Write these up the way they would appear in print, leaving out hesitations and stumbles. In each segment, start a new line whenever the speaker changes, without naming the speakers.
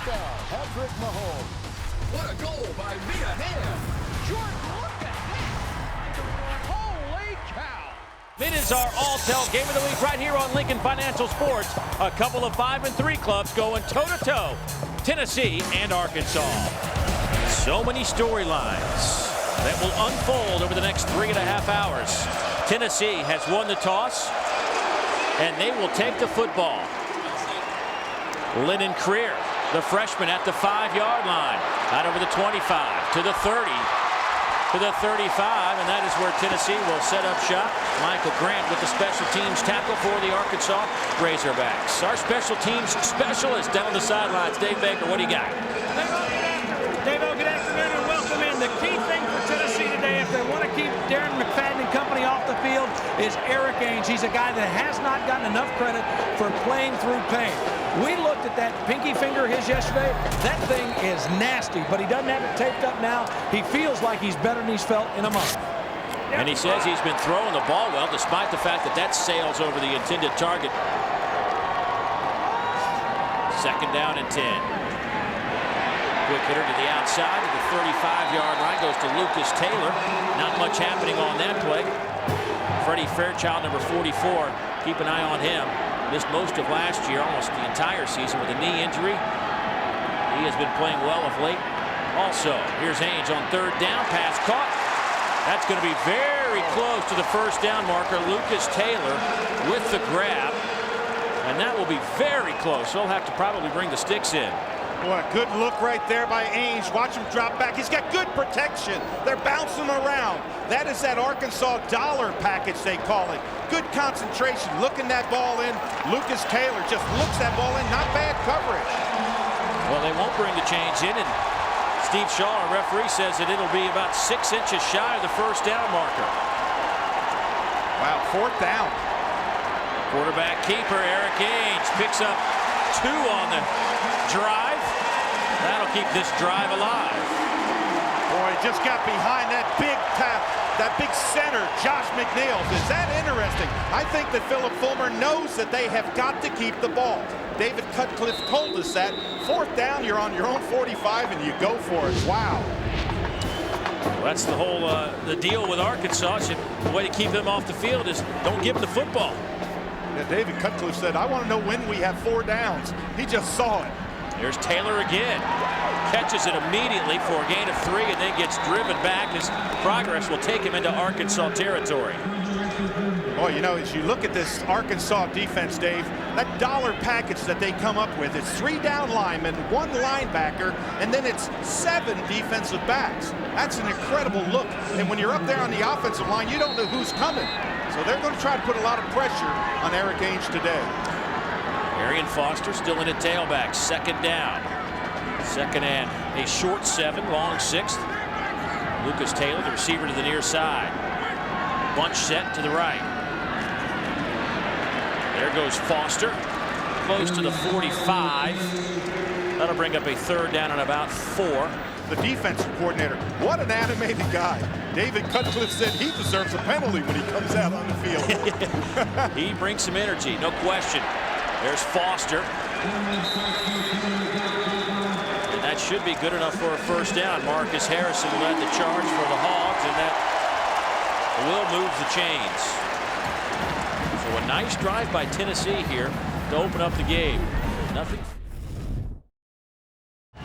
touchdown, Patrick Mahomes.
What a goal by Mia Hamm.
Jordan, look at that. Holy cow.
It is our all-tell game of the week right here on Lincoln Financial Sports. A couple of 5-3 clubs going toe-to-toe. Tennessee and Arkansas. So many storylines that will unfold over the next 3.5 hours. Tennessee has won the toss, and they will take the football. Lennon Creer, the freshman, at the 5-yard line. Out over the 25 to the 30 to the 35, and that is where Tennessee will set up shop. Michael Grant with the special teams tackle for the Arkansas Razorbacks. Our special teams specialist down the sidelines, Dave Baker. What do you got?
Dave, good afternoon and welcome in. The key thing for Tennessee today, if they want to keep Darren McFadden and company off the field, is Eric Ainge. He's a guy that has not gotten enough credit for playing through pain. We looked at that pinky finger of his yesterday. That thing is nasty, but he doesn't have it taped up now. He feels like he's better than he's felt in a month.
And he says he's been throwing the ball well, despite the fact that that sails over the intended target. 2nd down and 10. Quick hitter to the outside of the 35-yard line. Goes to Lucas Taylor. Not much happening on that play. Freddie Fairchild, number 44. Keep an eye on him. Missed most of last year, almost the entire season, with a knee injury. He has been playing well of late. Also, here's Ainge on 3rd down. Pass caught. That's going to be very close to the 1st down marker. Lucas Taylor with the grab. And that will be very close. They'll have to probably bring the sticks in.
Boy, a good look right there by Ainge. Watch him drop back. He's got good protection. They're bouncing him around. That is that Arkansas dollar package, they call it. Good concentration, looking that ball in. Lucas Taylor just looks that ball in. Not bad coverage.
Well, they won't bring the change in, and Steve Shaw, our referee, says that it'll be about 6 inches shy of the 1st down marker.
Wow, 4th down.
Quarterback keeper Eric Ainge picks up 2 on the drive. That'll keep this drive alive.
Boy, just got behind that big tap, that big center, Josh McNeils. Is that interesting? I think that Philip Fulmer knows that they have got to keep the ball. David Cutcliffe told us that. 4th down, you're on your own 45 and you go for it. Wow.
Well, that's the whole the deal with Arkansas. The way to keep them off the field is don't give them the football.
Yeah, David Cutcliffe said, I want to know when we have 4 downs. He just saw it.
There's Taylor again. Catches it immediately for a gain of 3 and then gets driven back. His progress will take him into Arkansas territory.
Boy, you know, as you look at this Arkansas defense, Dave, that dollar package that they come up with, it's 3 down linemen, 1 linebacker, and then it's 7 defensive backs. That's an incredible look. And when you're up there on the offensive line, you don't know who's coming. So they're going to try to put a lot of pressure on Eric Ainge today.
Arian Foster still in at tailback. 2nd down. 2nd and a short 7, long 6th. Lucas Taylor, the receiver, to the near side. Bunch set to the right. There goes Foster. Close to the 45. That'll bring up a 3rd down and about 4.
The defensive coordinator, what an animated guy. David Cutcliffe said he deserves a penalty when he comes out on the field.
He brings some energy, no question. There's Foster. And that should be good enough for a 1st down. Marcus Harrison led the charge for the Hogs, and that will move the chains. So a nice drive by Tennessee here to open up the game. Nothing.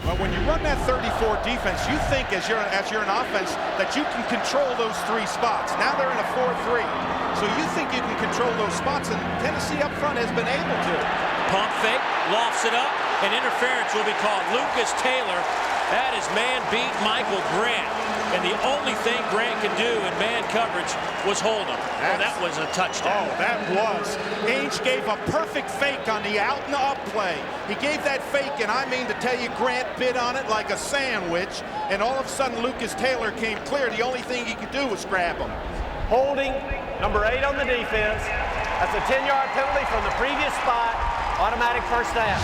Well, when you run that 34 defense, you think as you're an offense that you can control those 3 spots. Now they're in a 4-3. So you think you can control those spots, and Tennessee up front has been able to.
Pump fake, lofts it up, and interference will be called. Lucas Taylor, that is man beat Michael Grant. And the only thing Grant could do in man coverage was hold him. Oh, that was a touchdown.
Oh, that was. Ainge gave a perfect fake on the out and up play. He gave that fake, and I mean to tell you, Grant bit on it like a sandwich. And all of a sudden, Lucas Taylor came clear. The only thing he could do was grab him.
Holding, number 8 on the defense. That's a 10-yard penalty from the previous spot. Automatic 1st down.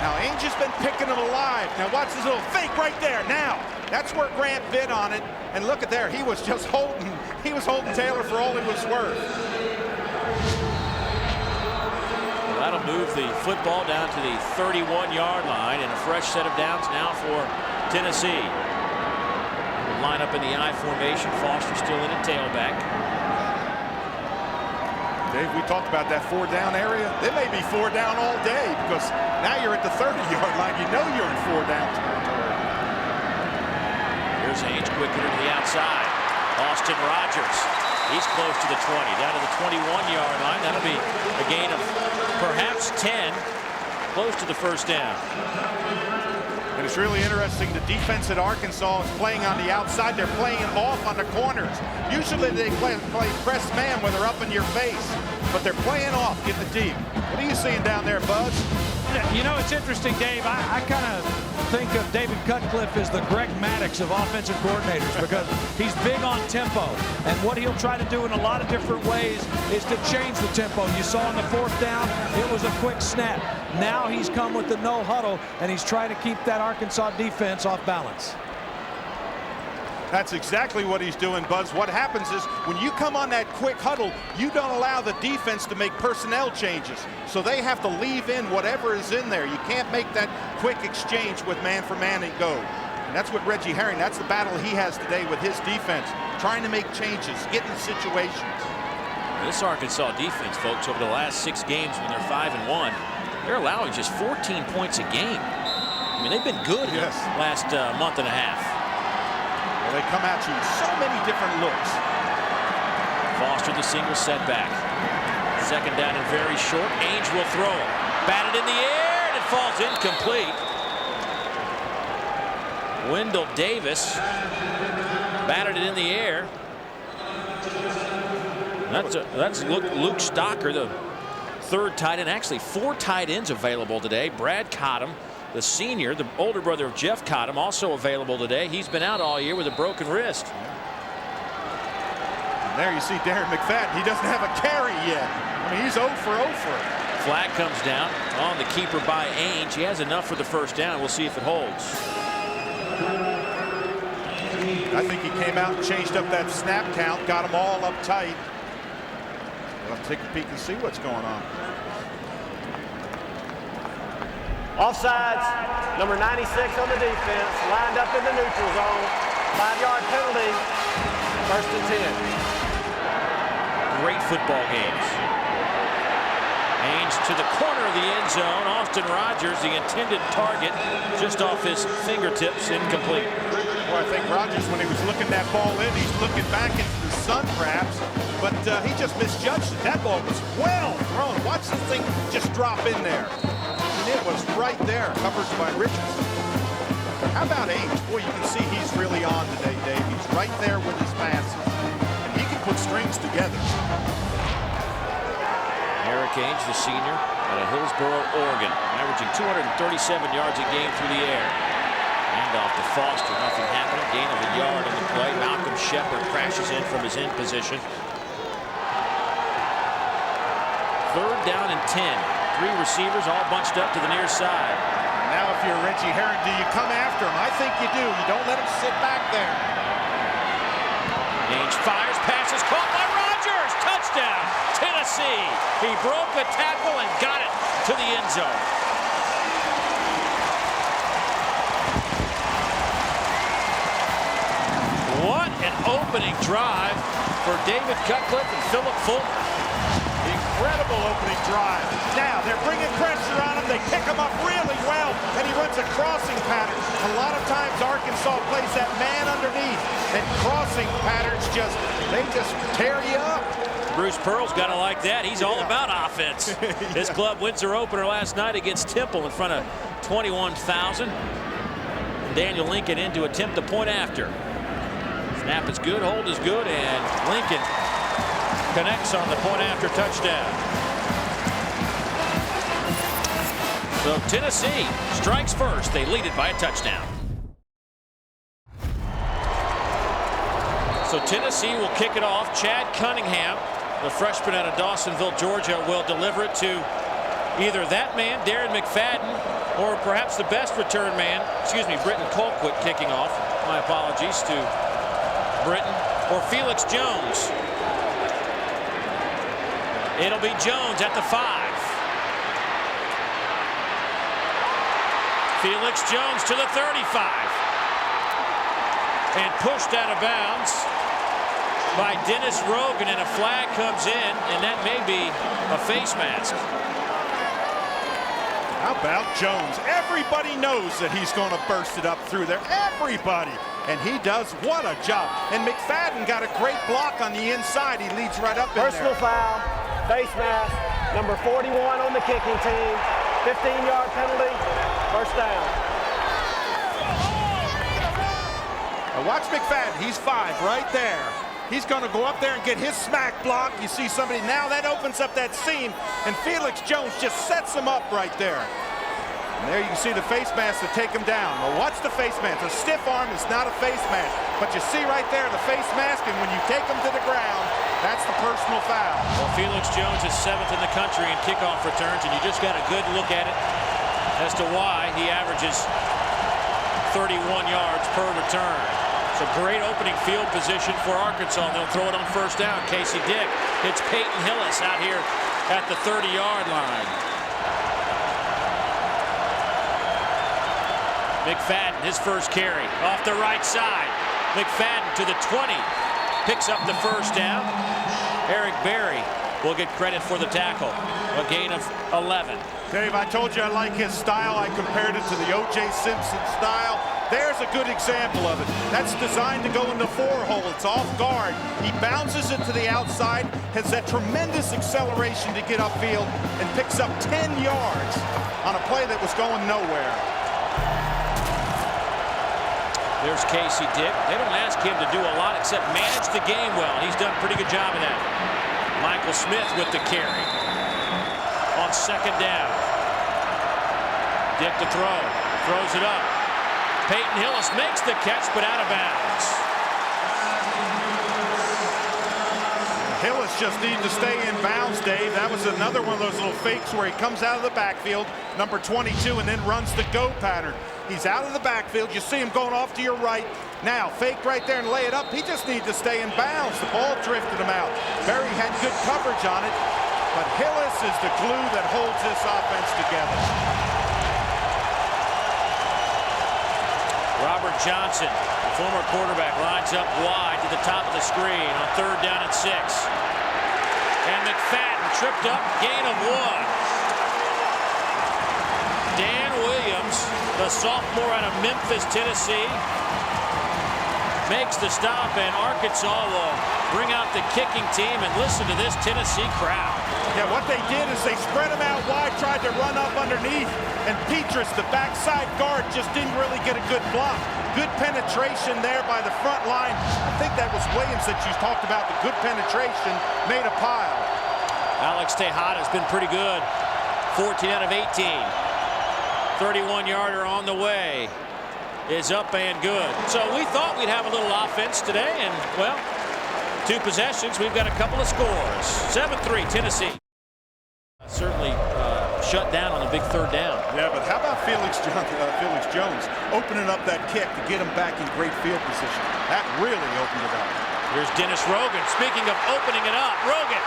Now, Ainge has been picking him alive. Now, watch this little fake right there. Now, that's where Grant bit on it. And look at there. He was just holding. He was holding Taylor for all he was worth.
Well, that'll they'll move the football down to the 31-yard line, and a fresh set of downs now for Tennessee. We'll line up in the I formation. Foster still in at tailback.
Dave, we talked about that 4-down area. They may be 4 down all day because now you're at the 30-yard line. You know you're in 4 down territory.
Here's Ainge, quick hitter to the outside. Austin Rogers. He's close to the 20, down to the 21-yard line. That'll be a gain of perhaps 10, close to the first down.
And it's really interesting. The defense at Arkansas is playing on the outside. They're playing off on the corners. Usually they play press man when they're up in your face, but they're playing off, getting the deep. What are you seeing down there, Buzz?
You know, it's interesting, Dave. I kind of think of David Cutcliffe as the Greg Maddux of offensive coordinators because he's big on tempo. And what he'll try to do in a lot of different ways is to change the tempo. You saw on the 4th down, it was a quick snap. Now he's come with the no huddle, and he's trying to keep that Arkansas defense off balance.
That's exactly what he's doing, Buzz. What happens is when you come on that quick huddle, you don't allow the defense to make personnel changes. So they have to leave in whatever is in there. You can't make that quick exchange with man for man and go. And that's what Reggie Herring, that's the battle he has today with his defense, trying to make changes, get in situations.
This Arkansas defense, folks, over the last 6 games when they're 5-1, they're allowing just 14 points a game. I mean, they've been good in the last month and a half.
Well, they come at you with so many different looks.
Foster the single setback. 2nd down and very short. Ainge will throw it. Batted in the air, and it falls incomplete. Wendell Davis batted it in the air. That's Luke Stocker, the 3rd tight end. Actually, 4 tight ends available today. Brad Cottom, the senior, the older brother of Jeff Cottom, also available today. He's been out all year with a broken wrist.
And there you see Darren McFadden. He doesn't have a carry yet. I mean, he's 0 for 0 for it.
Flag comes down on the keeper by Ainge. He has enough for the first down. We'll see if it holds.
I think he came out and changed up that snap count, got them all up tight. We'll have to take a peek and see what's going on.
Offsides, number 96 on the defense, lined up in the neutral zone. 5-yard penalty, 1st and 10.
Great football games. Ainge to the corner of the end zone. Austin Rogers, the intended target, just off his fingertips, incomplete.
Well, I think Rogers, when he was looking that ball in, he's looking back into the sun perhaps, but he just misjudged it. That ball was well thrown. Watch this thing just drop in there. And it was right there, covered by Richardson. How about Ainge? Boy, you can see he's really on today, Dave. He's right there with his passes, and he can put strings together.
Eric Ainge, the senior, out of Hillsboro, Oregon, averaging 237 yards a game through the air. Handoff to Foster, nothing happening. Gain of a yard on the play. Malcolm Shepard crashes in from his in position. 3rd down and 10. 3 receivers all bunched up to the near side.
Now if you're Reggie Herring, do you come after him? I think you do. You don't let him sit back there.
Ainge fires, passes, caught by Rogers. Touchdown, Tennessee. He broke the tackle and got it to the end zone. What an opening drive for David Cutcliffe and Philip Fulmer.
Incredible opening drive. Now they're bringing pressure on him. They pick him up really well, and he runs a crossing pattern. A lot of times Arkansas plays that man underneath, and crossing patterns they just tear you up.
Bruce Pearl's got to like that. He's all about offense. His club wins their opener last night against Temple in front of 21,000. Daniel Lincoln in to attempt the point after. Snap is good, hold is good, and Lincoln connects on the point after touchdown. So Tennessee strikes first. They lead it by a touchdown. So Tennessee will kick it off. Chad Cunningham, the freshman out of Dawsonville, Georgia, will deliver it to either that man, Darren McFadden, or perhaps the best return man, Britton Colquitt kicking off. My apologies to Britton, or Felix Jones. It'll be Jones at the 5. Felix Jones to the 35. And pushed out of bounds by Dennis Rogan, and a flag comes in, and that may be a face mask.
How about Jones? Everybody knows that he's going to burst it up through there. Everybody. And he does. What a job. And McFadden got a great block on the inside. He leads right up in there.
Personal foul, face mask, number 41 on the kicking team. 15-yard penalty, first down.
Now watch McFadden. He's 5 right there. He's going to go up there and get his smack block. You see somebody now, that opens up that seam, and Felix Jones just sets him up right there. And there you can see the face mask to take him down. Well, what's the face mask? A stiff arm is not a face mask. But you see right there the face mask, and when you take him to the ground, that's the personal foul.
Well, Felix Jones is 7th in the country in kickoff returns, and you just got a good look at it as to why he averages 31 yards per return. It's a great opening field position for Arkansas, and they'll throw it on first down. Casey Dick hits Peyton Hillis out here at the 30-yard line. McFadden, his first carry, off the right side. McFadden to the 20, picks up the first down. Eric Berry will get credit for the tackle. A gain of 11.
Dave, I told you I like his style. I compared it to the O.J. Simpson style. There's a good example of it. That's designed to go in the 4-hole. It's off guard. He bounces it to the outside, has that tremendous acceleration to get upfield, and picks up 10 yards on a play that was going nowhere.
There's Casey Dick. They don't ask him to do a lot except manage the game well. He's done a pretty good job of that. Michael Smith with the carry on second down. Dick to throw. Throws it up. Peyton Hillis makes the catch, but out of bounds.
Hillis just needed to stay in bounds, Dave. That was another one of those little fakes where he comes out of the backfield, number 22, and then runs the go pattern. He's out of the backfield. You see him going off to your right. Now, fake right there and lay it up. He just needed to stay in bounds. The ball drifted him out. Berry had good coverage on it, but Hillis is the glue that holds this offense together.
Robert Johnson, the former quarterback, lines up wide to the top of the screen on 3rd down and 6. And McFadden tripped up, gain of 1. Dan Williams, the sophomore out of Memphis, Tennessee, makes the stop, and Arkansas will bring out the kicking team. And listen to this Tennessee crowd.
Yeah, what they did is they spread him out wide, tried to run up underneath, and Petrus, the backside guard, just didn't really get a good block. Good penetration there by the front line. I think that was Williams that you talked about. The good penetration made a pile.
Alex Tejada's been pretty good. 14 out of 18. 31-yarder on the way is up and good. So we thought we'd have a little offense today, and, well, 2 possessions. We've got a couple of scores. 7-3, Tennessee. Certainly shut down on the big 3rd down.
Yeah, but how about Felix Jones opening up that kick to get him back in great field position? That really opened it up.
Here's Dennis Rogan. Speaking of opening it up, Rogan.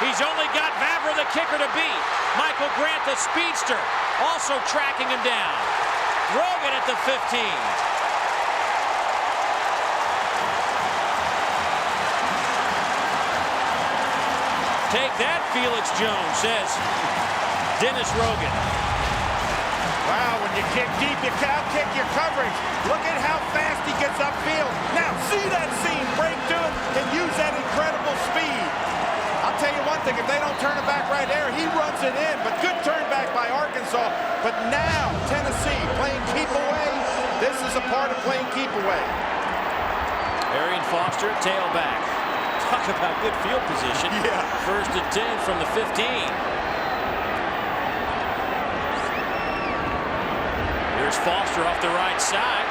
He's only got Vavra, the kicker, to beat. Michael Grant, the speedster, also tracking him down. Rogan at the 15. Take that, Felix Jones, says Dennis Rogan.
Wow, when you kick deep, you out-kick your coverage. Look at how fast he gets upfield. Now, see that seam, break to it, and use that incredible speed. I'll tell you one thing, if they don't turn it back right there, he runs it in. But good turn back by Arkansas. But now, Tennessee playing keep away. This is a part of playing keep away.
Arian Foster, tailback. Talk about good field position.
Yeah.
1st and 10 from the 15. Here's Foster off the right side.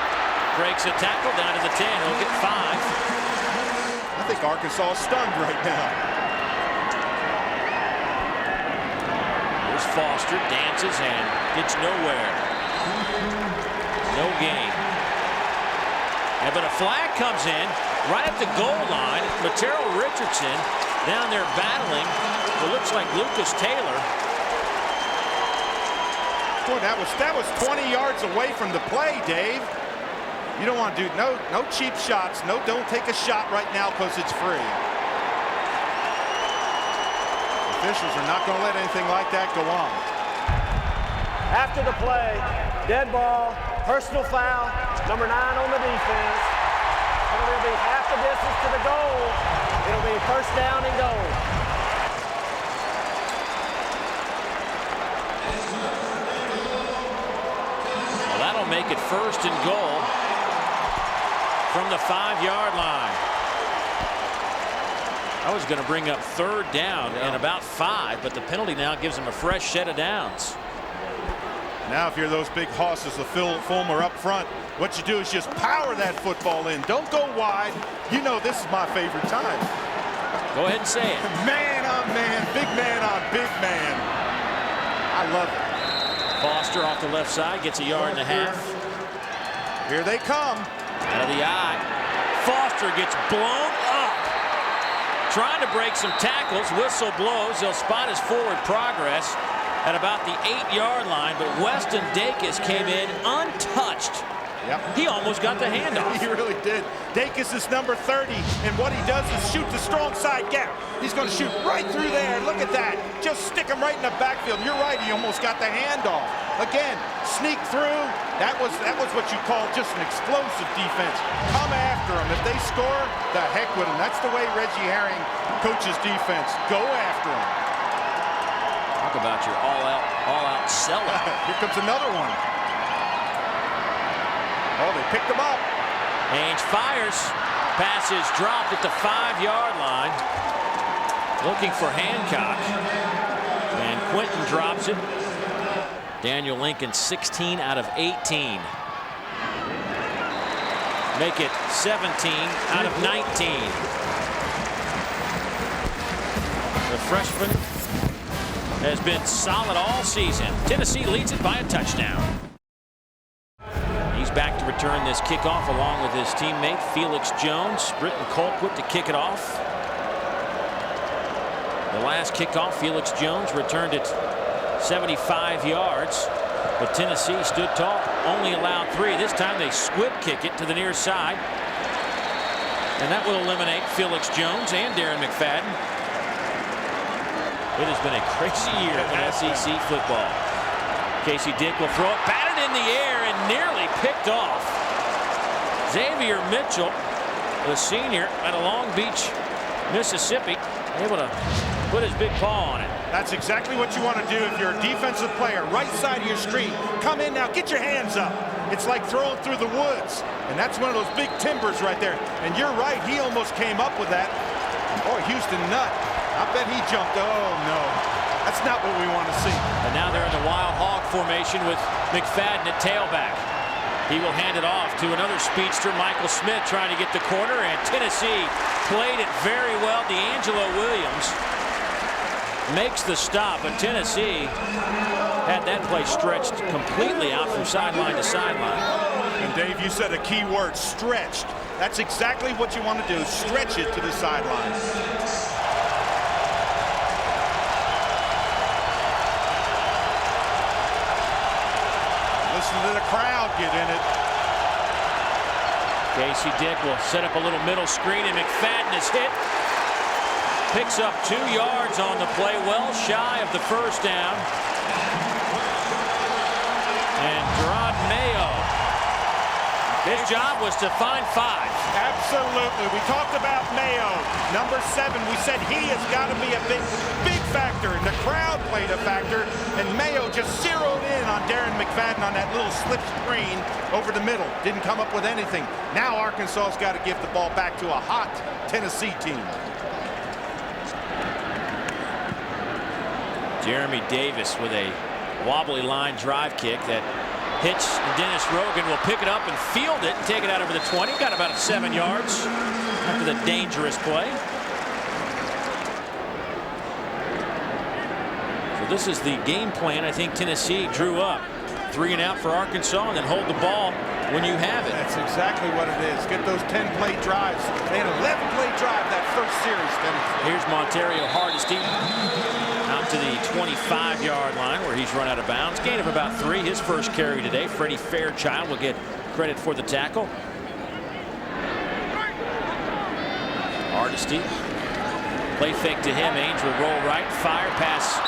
Breaks a tackle down to the 10. He'll get 5.
I think Arkansas is stunned right now.
Here's Foster, dances and gets nowhere. No gain. Yeah, but a flag comes in right at the goal line. Matero Richardson down there battling. It looks like Lucas Taylor.
score. That was 20 yards away from the play, Dave. You don't want to do no cheap shots. No, don't take a shot right now because it's free. Officials are not going to let anything like that go on.
After the play, dead ball, personal foul, number 9 on the defense. It'll be half the distance to the goal. It'll be first down and goal.
Well, that'll make it first and goal from the 5-yard line. I was going to bring up third down and about 5, but the penalty now gives him a fresh set of downs.
Now, if you're those big hosses, the Fulmer up front, what you do is just power that football in. Don't go wide. You know this is my favorite time.
Go ahead and say it.
Man on man, big man on big man. I love it.
Foster off the left side gets a yard and a half.
Here they come.
Out of the eye. Foster gets blown up. Trying to break some tackles. Whistle blows. They'll spot his forward progress at about the 8-yard line, but Weston Dacus came in untouched.
Yep.
He almost got the handoff.
He really did. Dacus is number 30, and what he does is shoot the strong side gap. He's going to shoot right through there. Look at that. Just stick him right in the backfield. You're right. He almost got the handoff. Again, sneak through. That was what you call just an explosive defense. Come after him. If they score, the heck with him. That's the way Reggie Herring coaches defense. Go after him.
Talk about your all-out seller.
Here comes another one. Oh, they picked him up.
Ainge fires. Pass is dropped at the 5-yard line. Looking for Hancock. And Quentin drops it. Daniel Lincoln 16 out of 18. Make it 17 out of 19. The freshman has been solid all season. Tennessee leads it by a touchdown. He's back to return this kickoff along with his teammate Felix Jones. Britton Colquitt to kick it off. The last kickoff, Felix Jones returned it 75 yards, but Tennessee stood tall, only allowed 3. This time they squib kick it to the near side, and that will eliminate Felix Jones and Darren McFadden. It has been a crazy year in SEC football. Casey Dick will throw it, batted in the air and nearly picked off. Xavier Mitchell, the senior out of Long Beach, Mississippi, able to put his big paw on it.
That's exactly what you want to do if you're a defensive player. Right side of your screen. Come in now. Get your hands up. It's like throwing through the woods. And that's one of those big timbers right there. And you're right. He almost came up with that. Boy, Houston Nutt. I bet he jumped. Oh, no. That's not what we want to see.
And now they're in the Wild Hog formation with McFadden at tailback. He will hand it off to another speedster, Michael Smith, trying to get the corner. And Tennessee played it very well. D'Angelo Williams makes the stop, but Tennessee had that play stretched completely out from sideline to sideline.
And Dave, you said a key word, stretched. That's exactly what you want to do, stretch it to the sideline. Listen to the crowd get in it.
Casey Dick will set up a little middle screen, and McFadden is hit. Picks up 2 yards on the play, well shy of the first down. And Gerard Mayo, his job was to find 5.
Absolutely. We talked about Mayo, number 7. We said he has got to be a big factor, and the crowd played a factor, and Mayo just zeroed in on Darren McFadden on that little slip screen over the middle. Didn't come up with anything. Now Arkansas's got to give the ball back to a hot Tennessee team.
Jeremy Davis with a wobbly line drive kick that hits. Dennis Rogan will pick it up and field it and take it out over the 20. Got about 7 yards after the dangerous play. So this is the game plan I think Tennessee drew up. 3 and out for Arkansas, and then hold the ball when you have it.
That's exactly what it is. Get those 10-play drives. They had an 11-play drive that first series.
Here's Monterio Hardesty. Out out to the 25-yard line where he's run out of bounds. Gain of about 3. His first carry today. Freddie Fairchild will get credit for the tackle. Hardesty. Play fake to him. Ainge will roll right. Fire pass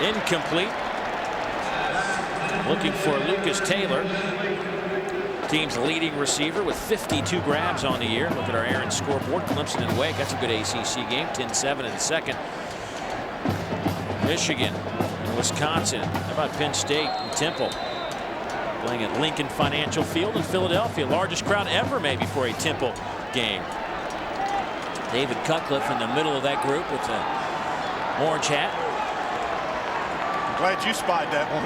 incomplete. Looking for Lucas Taylor. Team's leading receiver with 52 grabs on the year. Look at our Aaron scoreboard. Clemson and Wake. That's a good ACC game. 10-7 in the second. Michigan and Wisconsin. How about Penn State and Temple? Playing at Lincoln Financial Field in Philadelphia. Largest crowd ever maybe for a Temple game. David Cutcliffe in the middle of that group with an orange hat.
Glad you spied that one.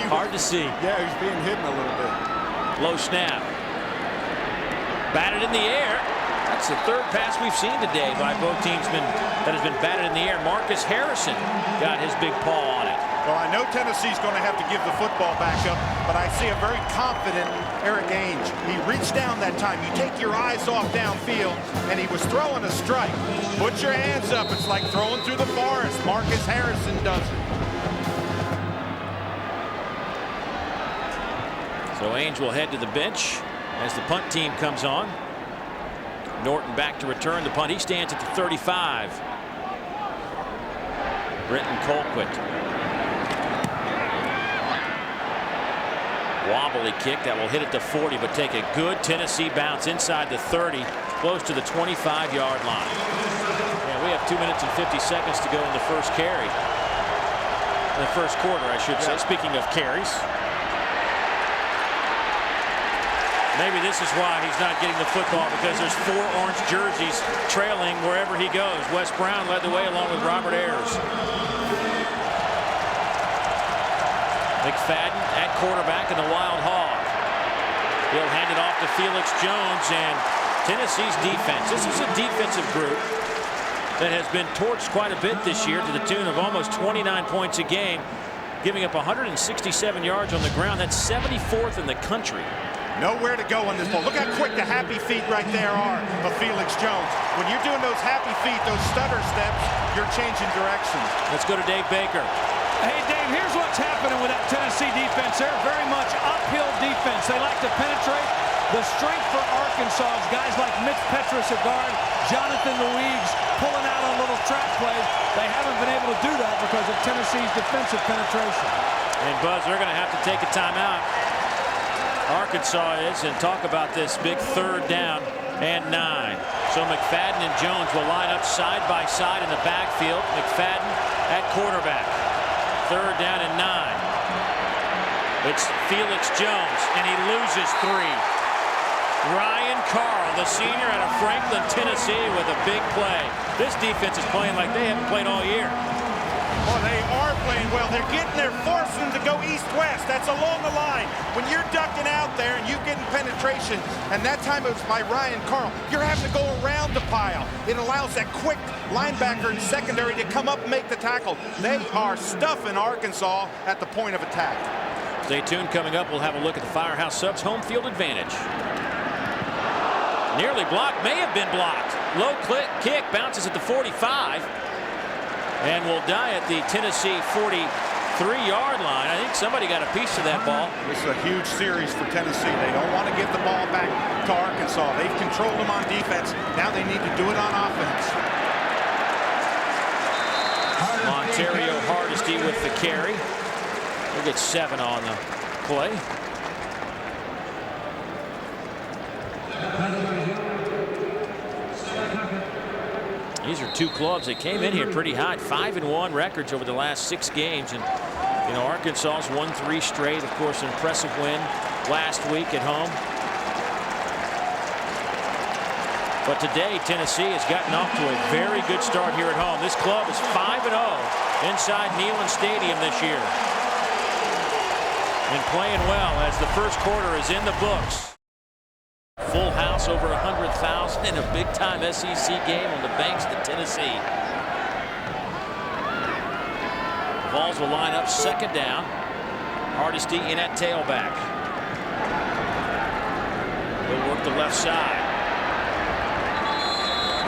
Hard to see.
Yeah, he's being hidden a little bit.
Low snap. Batted in the air. That's the third pass we've seen today by both teams that has been batted in the air. Marcus Harrison got his big paw on it.
Well, I know Tennessee's going to have to give the football back up, but I see a very confident Eric Ainge. He reached down that time. You take your eyes off downfield, and he was throwing a strike. Put your hands up. It's like throwing through the forest. Marcus Harrison does it.
So Ainge will head to the bench as the punt team comes on. Norton back to return the punt. He stands at the 35. Brenton Colquitt. Wobbly kick that will hit at the 40, but take a good Tennessee bounce inside the 30, close to the 25-yard line. And we have 2 minutes and 50 seconds to go in the first carry. In the first quarter, I should say. Speaking of carries. Maybe this is why he's not getting the football, because there's 4 orange jerseys trailing wherever he goes. Wes Brown led the way along with Robert Ayers. McFadden at quarterback in the Wild Hog. He'll hand it off to Felix Jones, and Tennessee's defense. This is a defensive group that has been torched quite a bit this year to the tune of almost 29 points a game, giving up 167 yards on the ground. That's 74th in the country.
Nowhere to go on this ball. Look how quick the happy feet right there are of Felix Jones. When you're doing those happy feet, those stutter steps, you're changing directions.
Let's go to Dave Baker.
Hey, Dave, here's what's happening with that Tennessee defense. They're very much uphill defense. They like to penetrate. The strength for Arkansas is guys like Mitch Petrus at guard, Jonathan Louise pulling out on little track plays. They haven't been able to do that because of Tennessee's defensive penetration.
And, Buzz, they're going to have to take a timeout. Arkansas is, and talk about this big 3rd down and 9. So McFadden and Jones will line up side by side in the backfield. McFadden at quarterback. 3rd down and 9. It's Felix Jones, and he loses 3. Ryan Carl, the senior out of Franklin, Tennessee, with a big play. This defense is playing like they haven't played all year.
Well, they are playing well. They're forcing them to go east-west. That's along the line. When you're ducking out there and you're getting penetration, and that time it was by Ryan Carl, you're having to go around the pile. It allows that quick linebacker and secondary to come up and make the tackle. They are stuffing Arkansas at the point of attack.
Stay tuned. Coming up, we'll have a look at the Firehouse Subs home field advantage. Nearly blocked, may have been blocked. Low kick, bounces at the 45. And will die at the Tennessee 43-yard line. I think somebody got a piece of that ball.
This is a huge series for Tennessee. They don't want to give the ball back to Arkansas. They've controlled them on defense. Now they need to do it on offense.
Ontario Hardesty with the carry. We'll get 7 on the play. These are 2 clubs that came in here pretty hot. 5-1 records over the last 6 games. And, you know, Arkansas's won 3 straight. Of course, an impressive win last week at home. But today, Tennessee has gotten off to a very good start here at home. This club is 5-0 inside Neyland Stadium this year. And playing well as the first quarter is in the books. Full house, over 100,000 in a big-time SEC game on the banks of Tennessee. Vols will line up 2nd down. Hardesty in at tailback. He'll work the left side.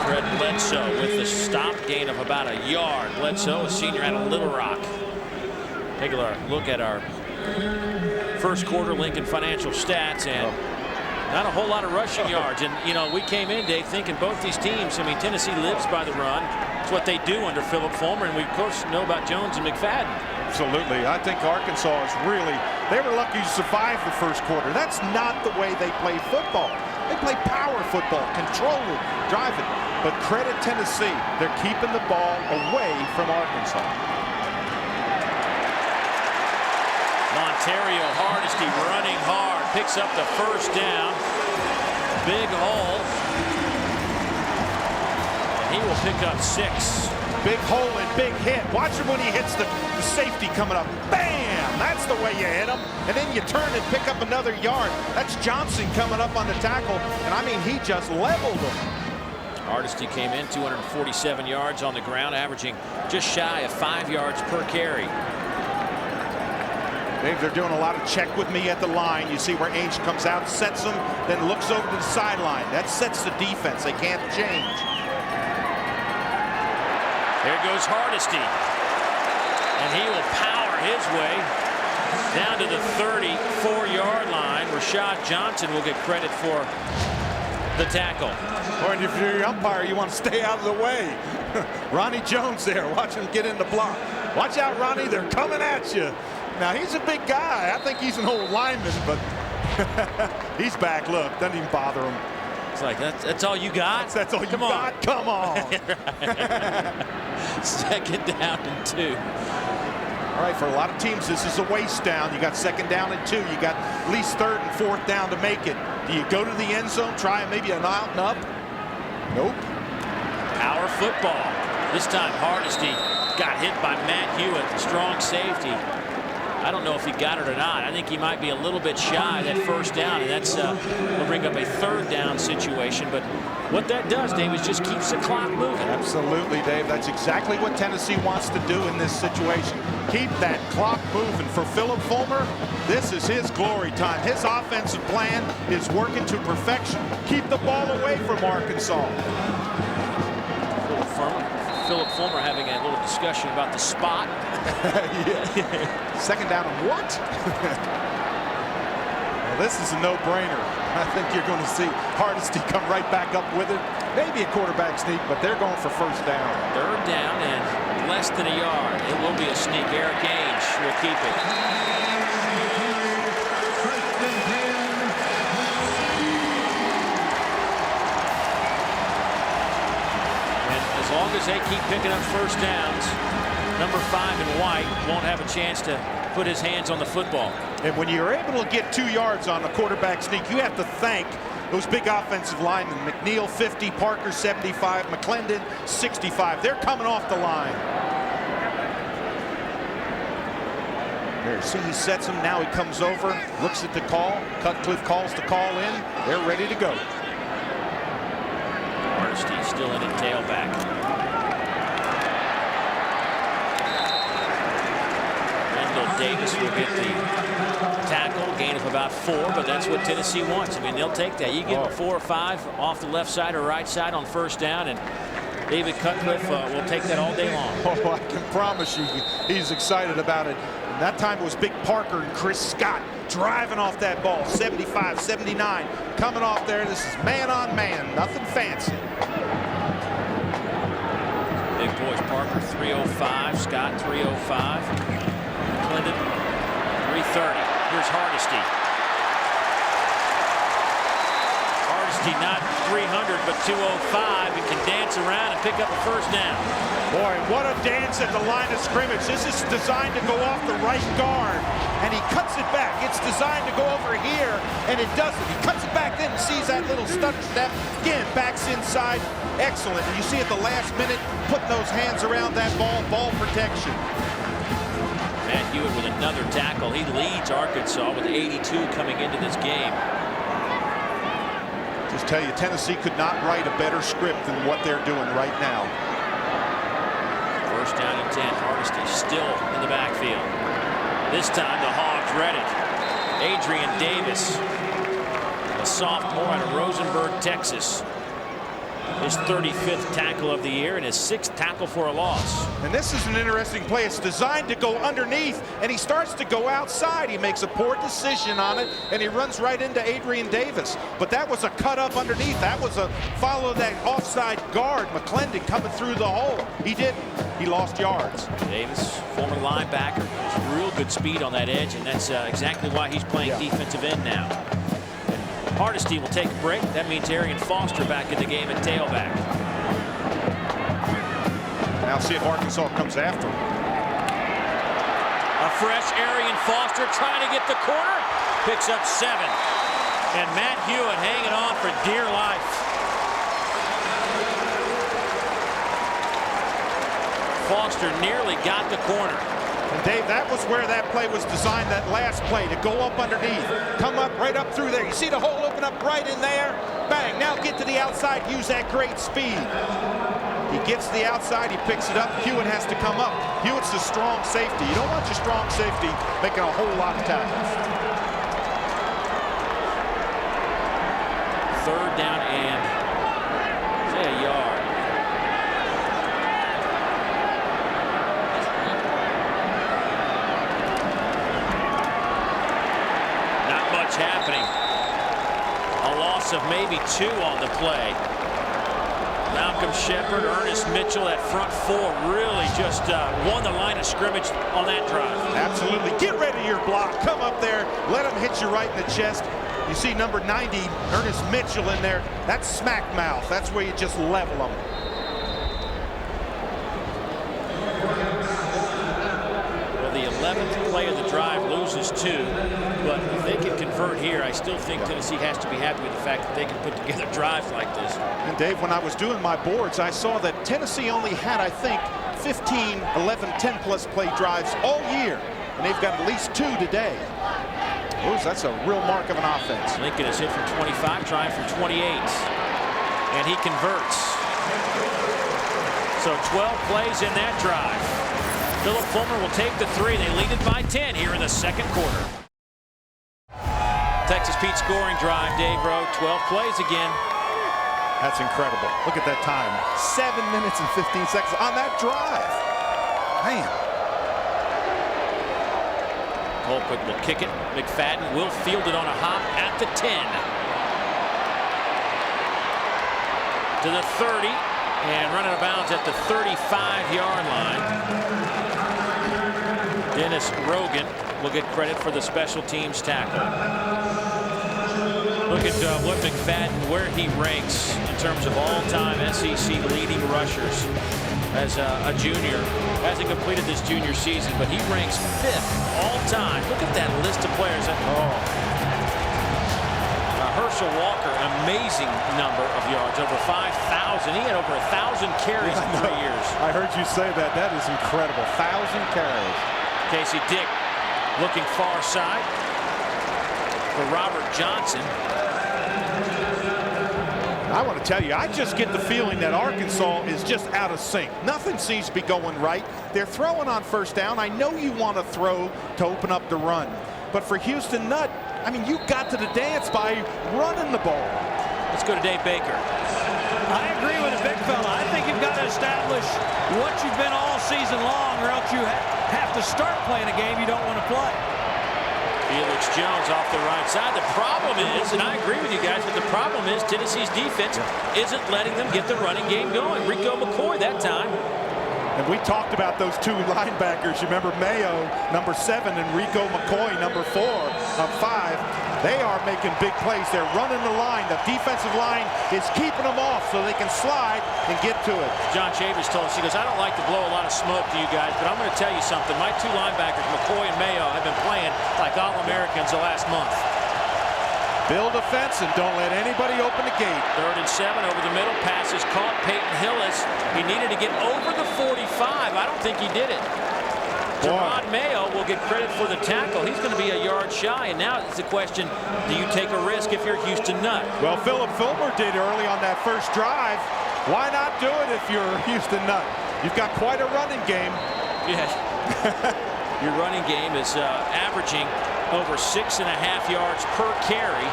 Fred Bledsoe with the stop, gain of about a yard. Bledsoe, a senior out of Little Rock. Take a look at our first quarter Lincoln Financial stats, and not a whole lot of rushing yards. And, you know, we came in, Dave, thinking both these teams, I mean, Tennessee lives by the run. It's what they do under Philip Fulmer, and we, of course, know about Jones and McFadden.
Absolutely. I think Arkansas is really, they were lucky to survive the first quarter. That's not the way they play football. They play power football, control it, drive it. But credit Tennessee, they're keeping the ball away from Arkansas.
Monterio Hardesty running hard, picks up the first down. Big hole. And he will pick up 6.
Big hole and big hit. Watch him when he hits the safety coming up. Bam! That's the way you hit him. And then you turn and pick up another yard. That's Johnson coming up on the tackle. And I mean, he just leveled him.
Hardesty came in 247 yards on the ground, averaging just shy of 5 yards per carry.
Dave, they're doing a lot of check with me at the line. You see where Ainge comes out, sets them, then looks over to the sideline. That sets the defense. They can't change.
There goes Hardesty. And he will power his way down to the 34-yard line. Rashad Johnson will get credit for the tackle.
Or if you're the umpire, you want to stay out of the way. Ronnie Jones there. Watch him get in the block. Watch out, Ronnie. They're coming at you. Now, he's a big guy. I think he's an old lineman, but he's back. Look, doesn't even bother him.
It's like, that's all you got?
That's all you got? Come on.
Second down and 2.
All right, for a lot of teams, this is a waste down. You got second down and 2. You got at least third and fourth down to make it. Do you go to the end zone, try maybe an out and up? Nope.
Power football. This time Hardesty got hit by Matt Hewitt, the strong safety. I don't know if he got it or not. I think he might be a little bit shy of that first down, and that's will bring up a third down situation. But what that does, Dave, is just keeps the clock moving.
Absolutely, Dave. That's exactly what Tennessee wants to do in this situation. Keep that clock moving. For Philip Fulmer, this is his glory time. His offensive plan is working to perfection. Keep the ball away from Arkansas.
Philip Fulmer having a little discussion about the spot.
Yeah. Second down and what? Well, this is a no-brainer. I think you're going to see Hardesty come right back up with it. Maybe a quarterback sneak, but they're going for first down.
Third down and less than a yard. It will be a sneak. Eric Ainge will keep it. As long as they keep picking up first downs, number 5 in white won't have a chance to put his hands on the football.
And when you're able to get 2 yards on the quarterback sneak, you have to thank those big offensive linemen. McNeil 50, Parker 75, McClendon 65. They're coming off the line. There, see, he sets him. Now he comes over, looks at the call. Cutcliffe calls the call in. They're ready to go.
Hardesty still in at tailback. Davis will get the tackle, gain of about 4, but that's what Tennessee wants. I mean, they'll take that. You get 4 or 5 off the left side or right side on first down, and David Cutcliffe will take that all day long.
Oh, I can promise you he's excited about it. And that time it was Big Parker and Chris Scott driving off that ball. 75, 79 coming off there. This is man on man, nothing fancy.
Big boys, Parker 305, Scott 305. Clinton 330. Here's Hardesty. Hardesty not 300 but 205 and can dance around and pick up a first down.
Boy, what a dance at the line of scrimmage. This is designed to go off the right guard, and he cuts it back. It's designed to go over here, and it doesn't. He cuts it back then and sees that little stutter step. Again, backs inside. Excellent. And you see at the last minute, putting those hands around that ball protection.
Matt Hewitt with another tackle. He leads Arkansas with 82 coming into this game.
Just tell you, Tennessee could not write a better script than what they're doing right now.
First down and 10. Hardesty still in the backfield. This time the Hogs read it. Adrian Davis, a sophomore out of Rosenberg, Texas. his 35th tackle of the year and his 6th tackle for a loss.
And this is an interesting play. It's designed to go underneath, and he starts to go outside. He makes a poor decision on it, and he runs right into Arian Davis. But that was a cut up underneath. That was a follow that offside guard, McFadden, coming through the hole. He didn't. He lost yards.
Davis, former linebacker, has real good speed on that edge, and that's exactly why he's playing defensive end now. Hardesty will take a break. That means Arian Foster back in the game at tailback.
Now see if Arkansas comes after him.
A fresh Arian Foster trying to get the corner. Picks up 7. And Matt Hewitt hanging on for dear life. Foster nearly got the corner.
And Dave, that was where that play was designed, that last play, to go up underneath, come up right up through there. You see the hole open up right in there? Bang, now get to the outside, use that great speed. He gets to the outside, he picks it up. Hewitt has to come up. Hewitt's a strong safety. You don't want your strong safety making a whole lot of tackles.
3rd down and say a yard. Happening. A loss of maybe 2 on the play. Malcolm Shepard, Ernest Mitchell, that front 4 really just won the line of scrimmage on that drive.
Absolutely. Get ready to your block. Come up there. Let him hit you right in the chest. You see number 90, Ernest Mitchell, in there. That's smack mouth. That's where you just level them.
Well, the 11th play of the drive loses 2. But if they can convert here, I still think Tennessee has to be happy with the fact that they can put together drives like this.
And Dave, when I was doing my boards, I saw that Tennessee only had, I think, 15, 11, 10-plus play drives all year. And they've got at least 2 today. Ooh, that's a real mark of an offense.
Lincoln is hit from 25, trying from 28. And he converts. So 12 plays in that drive. Philip Fulmer will take the 3. They lead it by 10 here in the 2nd quarter. Texas Pete scoring drive, Dave Rowe, 12 plays again.
That's incredible. Look at that time. 7 minutes and 15 seconds on that drive. Man.
Colquitt will kick it. McFadden will field it on a hop at the 10. To the 30. And running out of bounds at the 35-yard line. Dennis Rogan will get credit for the special teams tackle. Look at what McFadden, where he ranks in terms of all-time SEC leading rushers as a junior. Hasn't completed this junior season, but he ranks 5th all-time. Look at that list of players. Herschel Walker, amazing number of yards, over 5,000. He had over 1,000 carries in 3 years.
I heard you say that. That is incredible. 1,000 carries.
Casey Dick looking far side for Robert Johnson.
I want to tell you, I just get the feeling that Arkansas is just out of sync. Nothing seems to be going right. They're throwing on 1st down. I know you want to throw to open up the run. But for Houston Nutt, I mean, you got to the dance by running the ball.
Let's go to Dave Baker.
I agree with the big fella. I think you've got to establish what you've been all season long, or else you have to start playing a game you don't want to play.
Felix Jones off the right side. The problem is, and I agree with you guys, but the problem is Tennessee's defense isn't letting them get the running game going. Rico McCoy that time.
And we talked about those 2 linebackers. You remember Mayo, number 7, and Rico McCoy, number 4, 5. They are making big plays. They're running the line. The defensive line is keeping them off so they can slide and get to it.
John Chavez told us, he goes, I don't like to blow a lot of smoke to you guys, but I'm going to tell you something. My 2 linebackers, McCoy and Mayo, have been playing like All-Americans the last month.
Build a fence and don't let anybody open the gate.
3rd and 7 over the middle. Pass is caught. Peyton Hillis. He needed to get over the 45. I don't think he did it. Jerron Mayo will get credit for the tackle. He's going to be a yard shy. And now it's the question, do you take a risk if you're Houston Nutt?
Well, Philip Fulmer did early on that 1st drive. Why not do it if you're Houston Nutt? You've got quite a running game.
Yeah. Your running game is averaging over 6.5 yards per carry.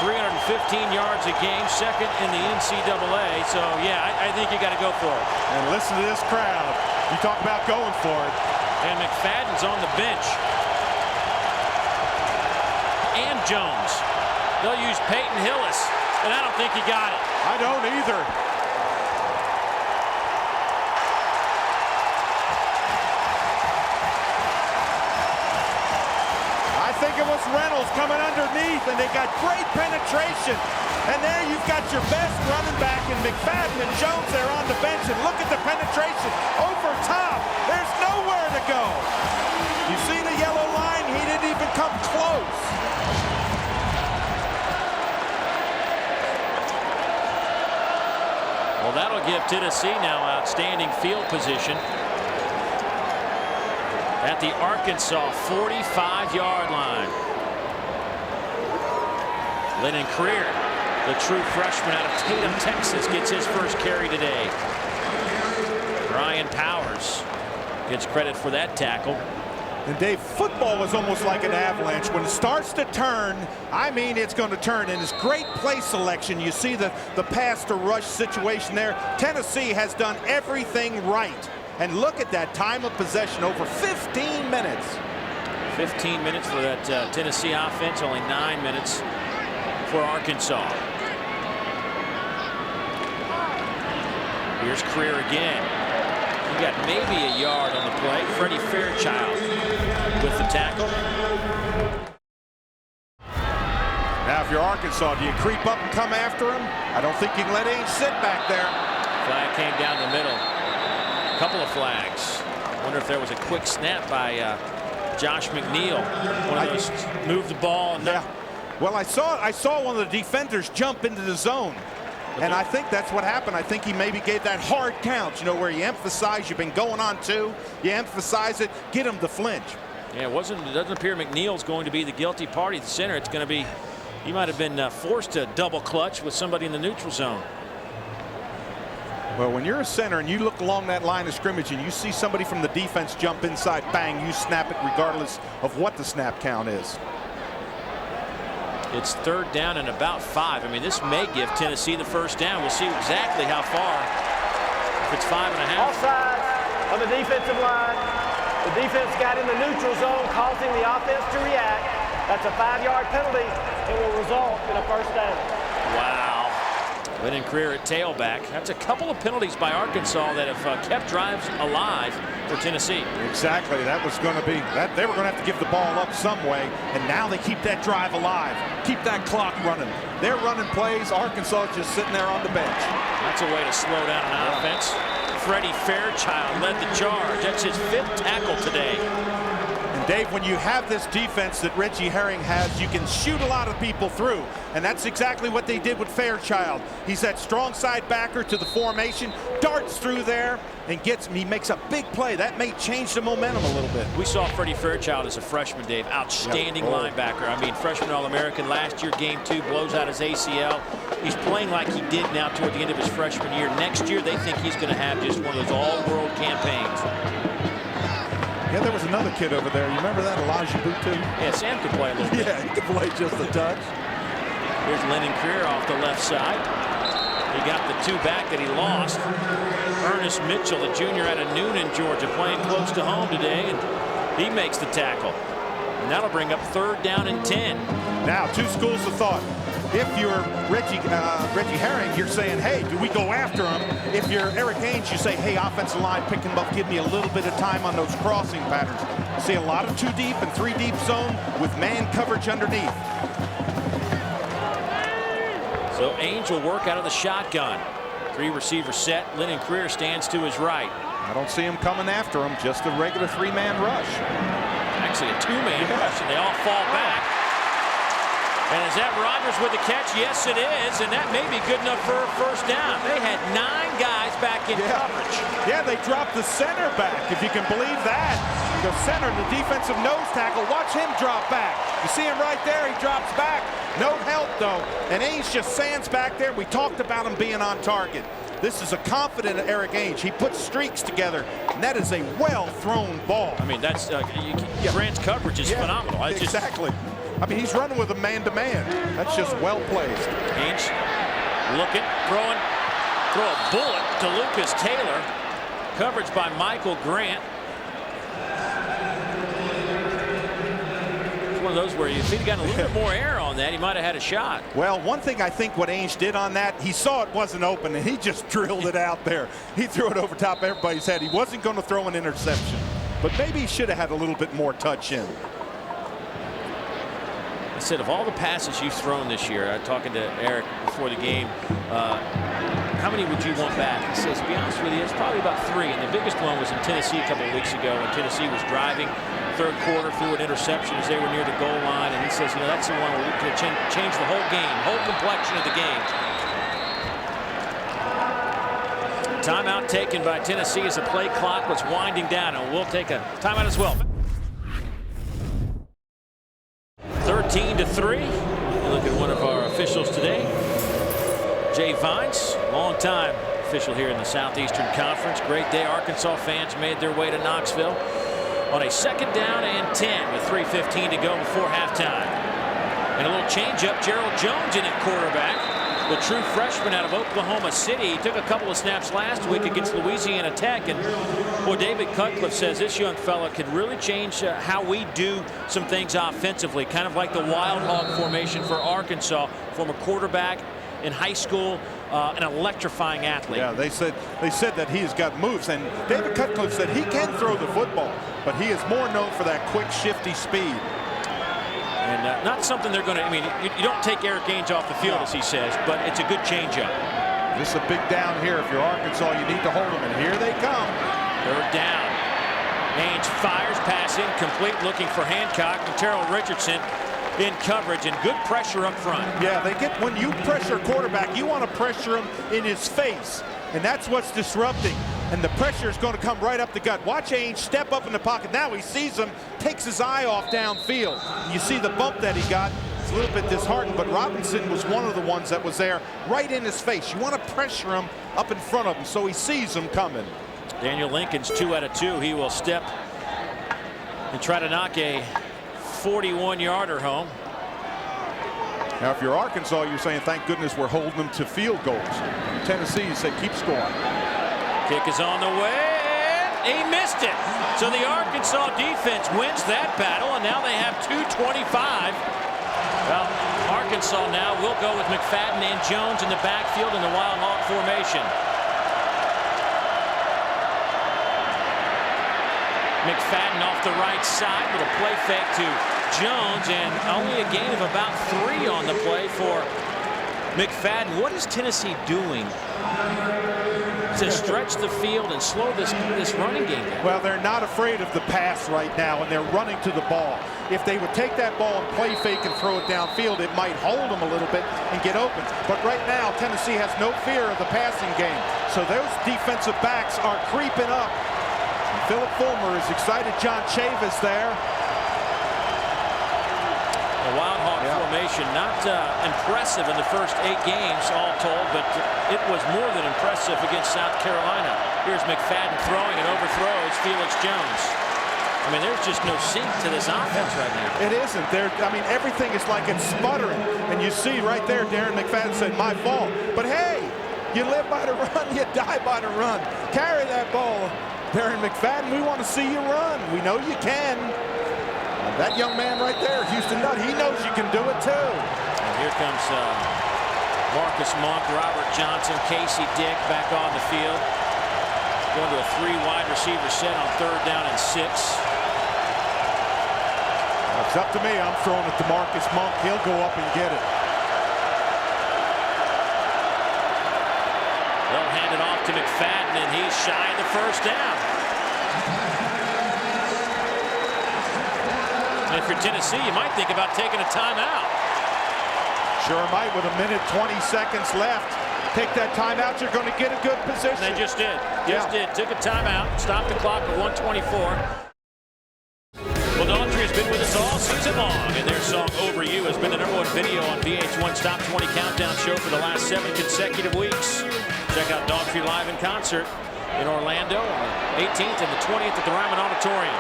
315 yards a game, second in the NCAA. So, yeah, I think you got to go for it.
And listen to this crowd. You talk about going for it.
And McFadden's on the bench. And Jones. They'll use Peyton Hillis, and I don't think he got it.
I don't either. I think it was Reynolds coming underneath, and they got great penetration. And there you've got your best running back in McFadden and Jones there on the bench. And look at the penetration over top. There's nowhere to go. You see the yellow line? He didn't even come close.
Well, that'll give Tennessee now outstanding field position at the Arkansas 45-yard line. Lennon Creer, the true freshman out of Tatum, Texas, gets his first carry today. Brian Powers gets credit for that tackle.
And Dave, football is almost like an avalanche. When it starts to turn, I mean, it's going to turn. And it's great play selection. You see the pass to rush situation there. Tennessee has done everything right. And look at that time of possession, over 15 minutes.
15 minutes for that Tennessee offense, only 9 minutes for Arkansas. Here's Creer again. He got maybe a yard on the play. Freddie Fairchild with the tackle.
Now, if you're Arkansas, do you creep up and come after him? I don't think you can let Ainge sit back there.
Flag came down the middle. A couple of flags. I wonder if there was a quick snap by Josh McNeil. One of those moved the ball. And
yeah. Well, I saw one of the defenders jump into the zone. And I think that's what happened. I think he maybe gave that hard count, you know, where you emphasize you've been going on two, you emphasize it, get him to flinch.
Yeah, it doesn't appear McNeil's going to be the guilty party at the center. It's going to be, he might have been forced to double clutch with somebody in the neutral zone.
Well, when you're a center and you look along that line of scrimmage and you see somebody from the defense jump inside, bang, you snap it regardless of what the snap count is.
It's third down and about 5. I mean, this may give Tennessee the first down. We'll see exactly how far. If it's 5.5.
Offside on the defensive line. The defense got in the neutral zone, causing the offense to react. That's a 5-yard penalty. It will result in a first down.
Wow. Lennon Creer at tailback. That's a couple of penalties by Arkansas that have kept drives alive for Tennessee.
Exactly. That was going to be that. They were going to have to give the ball up some way, and now they keep that drive alive. Keep that clock running. They're running plays. Arkansas is just sitting there on the bench.
That's a way to slow down an offense. Freddie Fairchild led the charge. That's his 5th tackle today.
And Dave, when you have this defense that Reggie Herring has, you can shoot a lot of people through. And that's exactly what they did with Fairchild. He's that strong side backer to the formation, darts through there, and he makes a big play. That may change the momentum a little bit.
We saw Freddie Fairchild as a freshman, Dave. Outstanding linebacker. I mean, freshman All-American. Last year, game 2, blows out his ACL. He's playing like he did now toward the end of his freshman year. Next year, they think he's going to have just one of those all-world campaigns.
Yeah, there was another kid over there. You remember that, Elijah Boutu?
Yeah, Sam could play a little bit.
Yeah, he could play just a touch.
Here's Lennon Creer off the left side. He got the 2 back that he lost. Ernest Mitchell, the junior out of Noonan, Georgia, playing close to home today, and he makes the tackle. And that'll bring up third down and 10.
Now, 2 schools of thought. If you're Reggie Herring, you're saying, hey, do we go after him? If you're Eric Ainge, you say, hey, offensive line, pick him up, give me a little bit of time on those crossing patterns. You see a lot of 2 deep and 3 deep zone with man coverage underneath.
So Ainge will work out of the shotgun. 3 receiver set. Lennon Creer stands to his right.
I don't see him coming after him, just a regular 3-man rush.
Actually a 2-man rush, and they all fall back. And is that Rogers with the catch? Yes, it is, and that may be good enough for a first down. They had 9 guys back in coverage.
Yeah, they dropped the center back, if you can believe that. The center, the defensive nose tackle, watch him drop back. You see him right there, he drops back. No help, though, and Ainge just sands back there. We talked about him being on target. This is a confident Eric Ainge. He puts streaks together, and that is a well-thrown ball.
I mean, that's Grant's coverage is phenomenal.
Exactly. I mean, he's running with a man-to-man. That's just well-placed.
Ainge looking, throwing, throw a bullet to Lucas Taylor. Coverage by Michael Grant. One of those where if he'd gotten a little bit more air on that, he might have had a shot.
Well, one thing I think what Ainge did on that, he saw it wasn't open, and he just drilled it out there. He threw it over top of everybody's head. He wasn't going to throw an interception, but maybe he should have had a little bit more touch in.
I said, of all the passes you've thrown this year, talking to Eric before the game, how many would you want back? He says, to be honest with you, it's probably about 3. And the biggest one was in Tennessee a couple of weeks ago when Tennessee was driving. Third quarter, threw an interception as they were near the goal line. And he says, you know, that's the one where we could change the whole game, whole complexion of the game. Timeout taken by Tennessee as the play clock was winding down. And we'll take a timeout as well. 13-3. Look at one of our officials today. Jay Vines, long-time official here in the Southeastern Conference. Great day. Arkansas fans made their way to Knoxville on a 2nd down and 10 with 3:15 to go before halftime. And a little change-up. Gerald Jones in at quarterback. The true freshman out of Oklahoma City. He took a couple of snaps last week against Louisiana Tech. And boy, David Cutcliffe says this young fella could really change how we do some things offensively. Kind of like the wild hog formation for Arkansas. Former quarterback in high school, an electrifying athlete.
Yeah, they said that he's got moves, and David Cutcliffe said he can throw the football, but he is more known for that quick, shifty speed.
And not something they're going to, I mean, you don't take Eric Ainge off the field, as he says, but it's a good changeup.
This is a big down here. If you're Arkansas, you need to hold them, and here they come.
3rd down. Ainge fires, pass incomplete, looking for Hancock. And Terrell Richardson in coverage and good pressure up front.
Yeah, when you pressure a quarterback, you want to pressure him in his face, and that's what's disrupting. And the pressure is going to come right up the gut. Watch Ainge step up in the pocket. Now he sees him, takes his eye off downfield. You see the bump that he got. It's a little bit disheartened, but Robinson was one of the ones that was there right in his face. You want to pressure him up in front of him so he sees him coming.
Daniel Lincoln's 2 out of 2. He will step and try to knock a 41-yarder home.
Now, if you're Arkansas, you're saying, thank goodness we're holding them to field goals. Tennessee, you say, keep scoring.
Kick is on the way. He missed it. So the Arkansas defense wins that battle, and now they have 2:25. Well, Arkansas now will go with McFadden and Jones in the backfield in the Wild Hog formation. McFadden off the right side with a play fake to Jones, and only a gain of about 3 on the play for McFadden. What is Tennessee doing to stretch the field and slow this running game down?
Well, they're not afraid of the pass right now, and they're running to the ball. If they would take that ball and play fake and throw it downfield, it might hold them a little bit and get open. But right now, Tennessee has no fear of the passing game. So those defensive backs are creeping up. Philip Fulmer is excited. John Chavis there.
The Wild Hog formation, not impressive in the first 8 games, all told, but it was more than impressive against South Carolina. Here's McFadden throwing and overthrows Felix Jones. I mean, there's just no sync to this offense right now.
It isn't. I mean, everything is like it's sputtering. And you see right there, Darren McFadden said, my fault. But hey, you live by the run, you die by the run. Carry that ball, Darren McFadden. We want to see you run. We know you can. That young man right there, Houston Nutt, he knows you can do it too.
And here comes Marcus Monk, Robert Johnson, Casey Dick back on the field. Going to a 3 wide receiver set on 3rd down and 6.
It's up to me. I'm throwing it to Marcus Monk. He'll go up and get it.
They'll hand it off to McFadden, and he's shy of the 1st down. And if you're Tennessee, you might think about taking a timeout.
Sure might, with 1 minute 20 seconds left. Take that timeout, you're going to get a good position.
And they just did. Took a timeout, stopped the clock at 1:24. Well, Daughtry has been with us all season long, and their song Over You has been the #1 video on VH1's Top 20 Countdown show for the last 7 consecutive weeks. Check out Dog Tree Live in concert in Orlando on the 18th and the 20th at the Ryman Auditorium.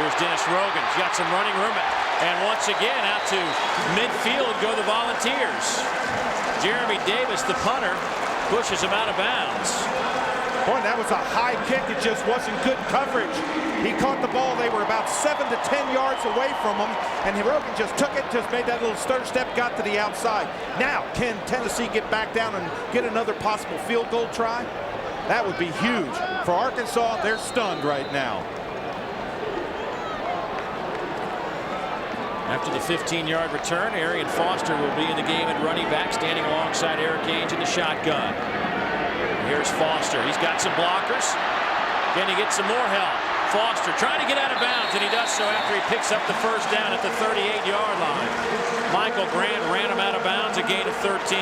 Here's Dennis Rogan. He's got some running room. And once again, out to midfield go the Volunteers. Jeremy Davis, the punter, pushes him out of bounds.
Boy, that was a high kick. It just wasn't good coverage. He caught the ball. They were about 7 to 10 yards away from him. And Rogan just took it, just made that little stutter step, got to the outside. Now, can Tennessee get back down and get another possible field goal try? That would be huge. For Arkansas, they're stunned right now.
After the 15-yard return, Arian Foster will be in the game at running back, standing alongside Eric Ainge in the shotgun. Here's Foster. He's got some blockers. Can he get some more help? Foster trying to get out of bounds, and he does so after he picks up the first down at the 38-yard line. Michael Grant ran him out of bounds, a gain of 13.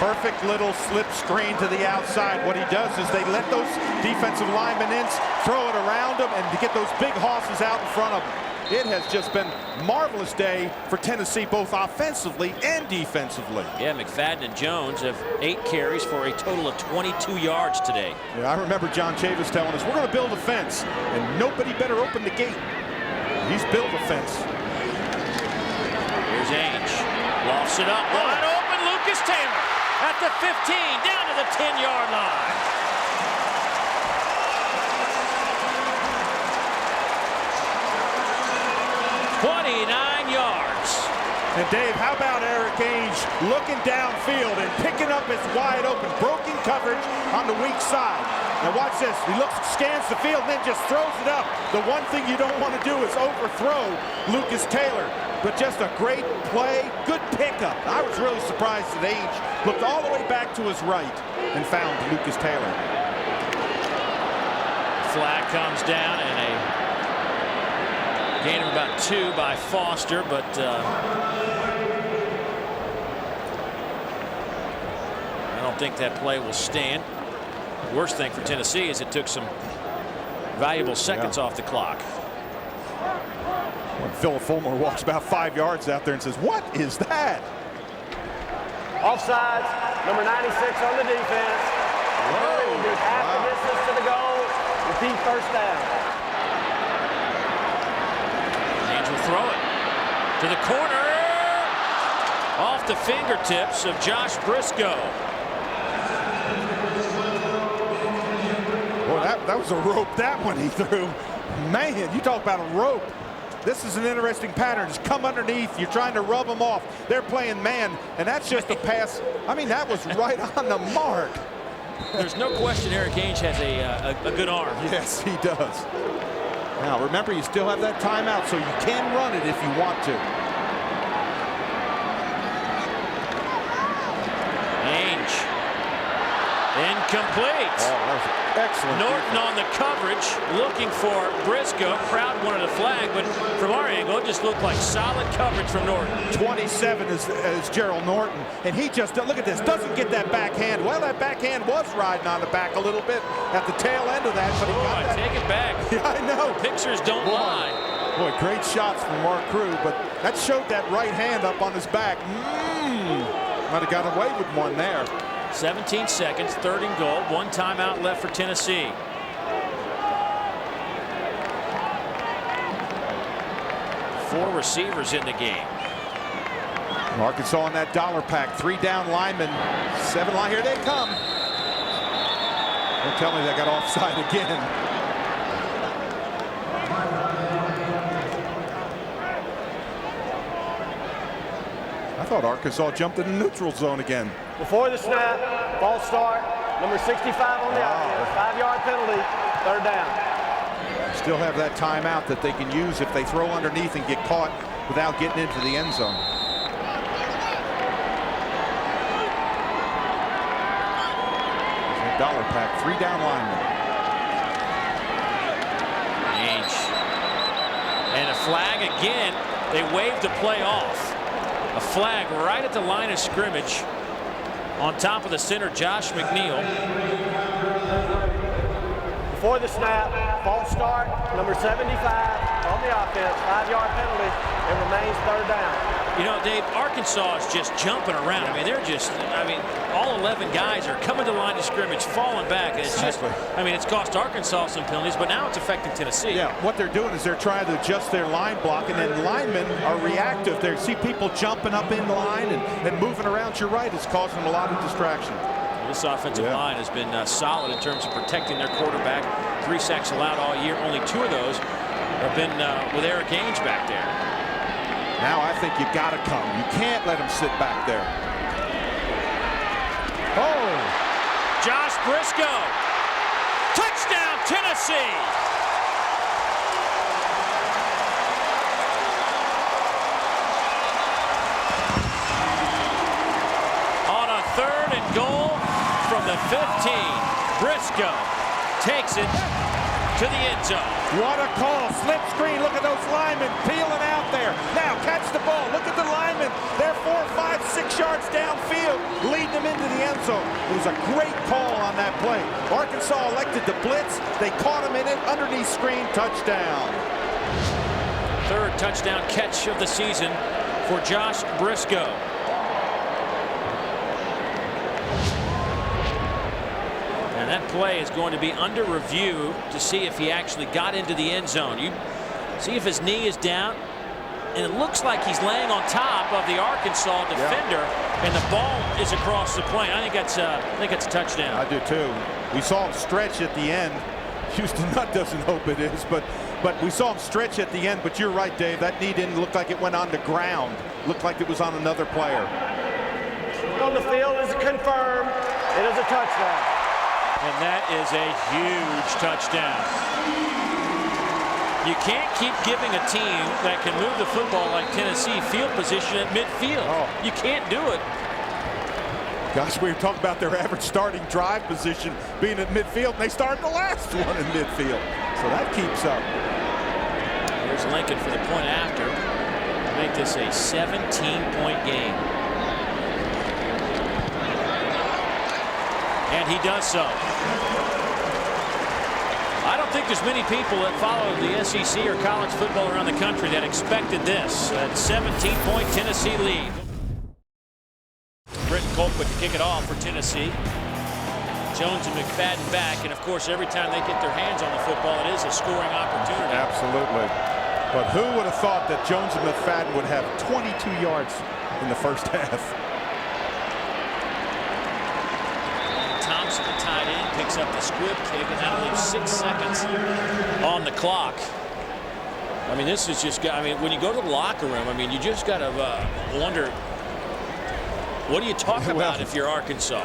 Perfect little slip screen to the outside. What he does is they let those defensive linemen in, throw it around them, and to get those big hosses out in front of them. It has just been a marvelous day for Tennessee, both offensively and defensively.
Yeah, McFadden and Jones have 8 carries for a total of 22 yards today.
Yeah, I remember John Chavis telling us, we're going to build a fence, and nobody better open the gate. He's built a fence.
Here's Ainge. Lofts it up. Wide open, Lucas Taylor at the 15, down to the 10-yard line. 29 yards.
And Dave, how about Eric Ainge looking downfield and picking up his wide open, broken coverage on the weak side. Now watch this. He looks, scans the field, and then just throws it up. The one thing you don't want to do is overthrow Lucas Taylor. But just a great play, good pickup. I was really surprised that Ainge looked all the way back to his right and found Lucas Taylor.
Flag comes down and a gain of about 2 by Foster, but I don't think that play will stand. The worst thing for Tennessee is it took some valuable seconds off the clock.
When Philip Fulmer walks about 5 yards out there and says, what is that?
Offsides, number 96 on the defense. It will be half the distance to the goal. Repeat first down.
Will throw it to the corner, off the fingertips of Josh Briscoe.
Boy, that was a rope, that one he threw. Man, you talk about a rope. This is an interesting pattern. Just come underneath. You're trying to rub them off. They're playing man, and that's just a pass. I mean, that was right on the mark.
There's no question Eric Ainge has a good arm.
Yes, he does. Now, remember, you still have that timeout, so you can run it if you want to.
Ainge. Incomplete.
Oh, that was excellent.
Norton on the coverage, looking for Briscoe. Crowd wanted a flag, but from our angle, it just looked like solid coverage from Norton. 27 is Gerald Norton, and he just, look at this, doesn't get that backhand. Well, that backhand was riding on the back a little bit at the tail end of that, but he got that. Take it back. Yeah, I know. Pictures don't lie. Boy, great shots from Mark Crew, but that showed that right hand up on his back. Might have got away with one there. 17 seconds, 3rd and goal, 1 timeout left for Tennessee. Four receivers in the game.
Arkansas on that dollar pack, 3 down linemen, 7 line. Here they come. Don't tell me they got offside again. I thought Arkansas jumped in the neutral zone again.
Before the snap, false start, number 65 on the offense, 5-yard penalty, 3rd down.
Still have that timeout that they can use if they throw underneath and get caught without getting into the end zone. Dollar pack, 3 down linemen.
Ainge. And a flag again. They waved the play off. A flag right at the line of scrimmage. On top of the center, Josh McNeil.
Before the snap, false start, number 75 on the offense, 5-yard penalty. It remains 3rd down.
You know, Dave, Arkansas is just jumping around. I mean, they're just, all 11 guys are coming to the line of scrimmage, falling back. And it's just, it's cost Arkansas some penalties, but now it's affecting Tennessee.
Yeah, what they're doing is they're trying to adjust their line block, and then linemen are reactive. They see people jumping up in line and moving around. You're right, it's causing them a lot of distraction.
Well, this offensive line has been solid in terms of protecting their quarterback. 3 sacks allowed all year. Only 2 of those have been with Eric Ainge back there.
Now I think you've got to come. You can't let him sit back there. Oh!
Josh Briscoe. Touchdown, Tennessee! On a 3rd and goal from the 15, Briscoe takes it to the end zone.
What a call. Slip screen. Look at those linemen peeling out there. Now catch the ball. Look at the linemen. They're 4, 5, 6 yards downfield, leading them into the end zone. It was a great call on that play. Arkansas elected to blitz. They caught him in it. Underneath screen. Touchdown.
3rd touchdown catch of the season for Josh Briscoe. And that play is going to be under review to see if he actually got into the end zone. You see if his knee is down, and it looks like he's laying on top of the Arkansas defender, and the ball is across the plane. I think that's a touchdown.
I do too. We saw him stretch at the end. Houston Nutt doesn't hope it is, but we saw him stretch at the end. But you're right, Dave. That knee didn't look like it went on the ground. Looked like it was on another player.
On the field is confirmed. It is a touchdown.
And that is a huge touchdown. You can't keep giving a team that can move the football like Tennessee field position at midfield. You can't do it.
Gosh, we were talking about their average starting drive position being at midfield, and they started the last one in midfield. So that keeps up.
Here's Lincoln for the point after to make this a 17-point game. And he does so. I don't think there's many people that follow the SEC or college football around the country that expected this. That 17-point Tennessee lead. Britton Colquitt to kick it off for Tennessee. Jones and McFadden back, and of course every time they get their hands on the football it is a scoring opportunity.
Absolutely. But who would have thought that Jones and McFadden would have 22 yards in the first half?
Thompson, the tight end, picks up the squib kick, and that'll leave 6 seconds on the clock. I mean, this is just, when you go to the locker room, you just got to wonder, what do you talk about if you're Arkansas?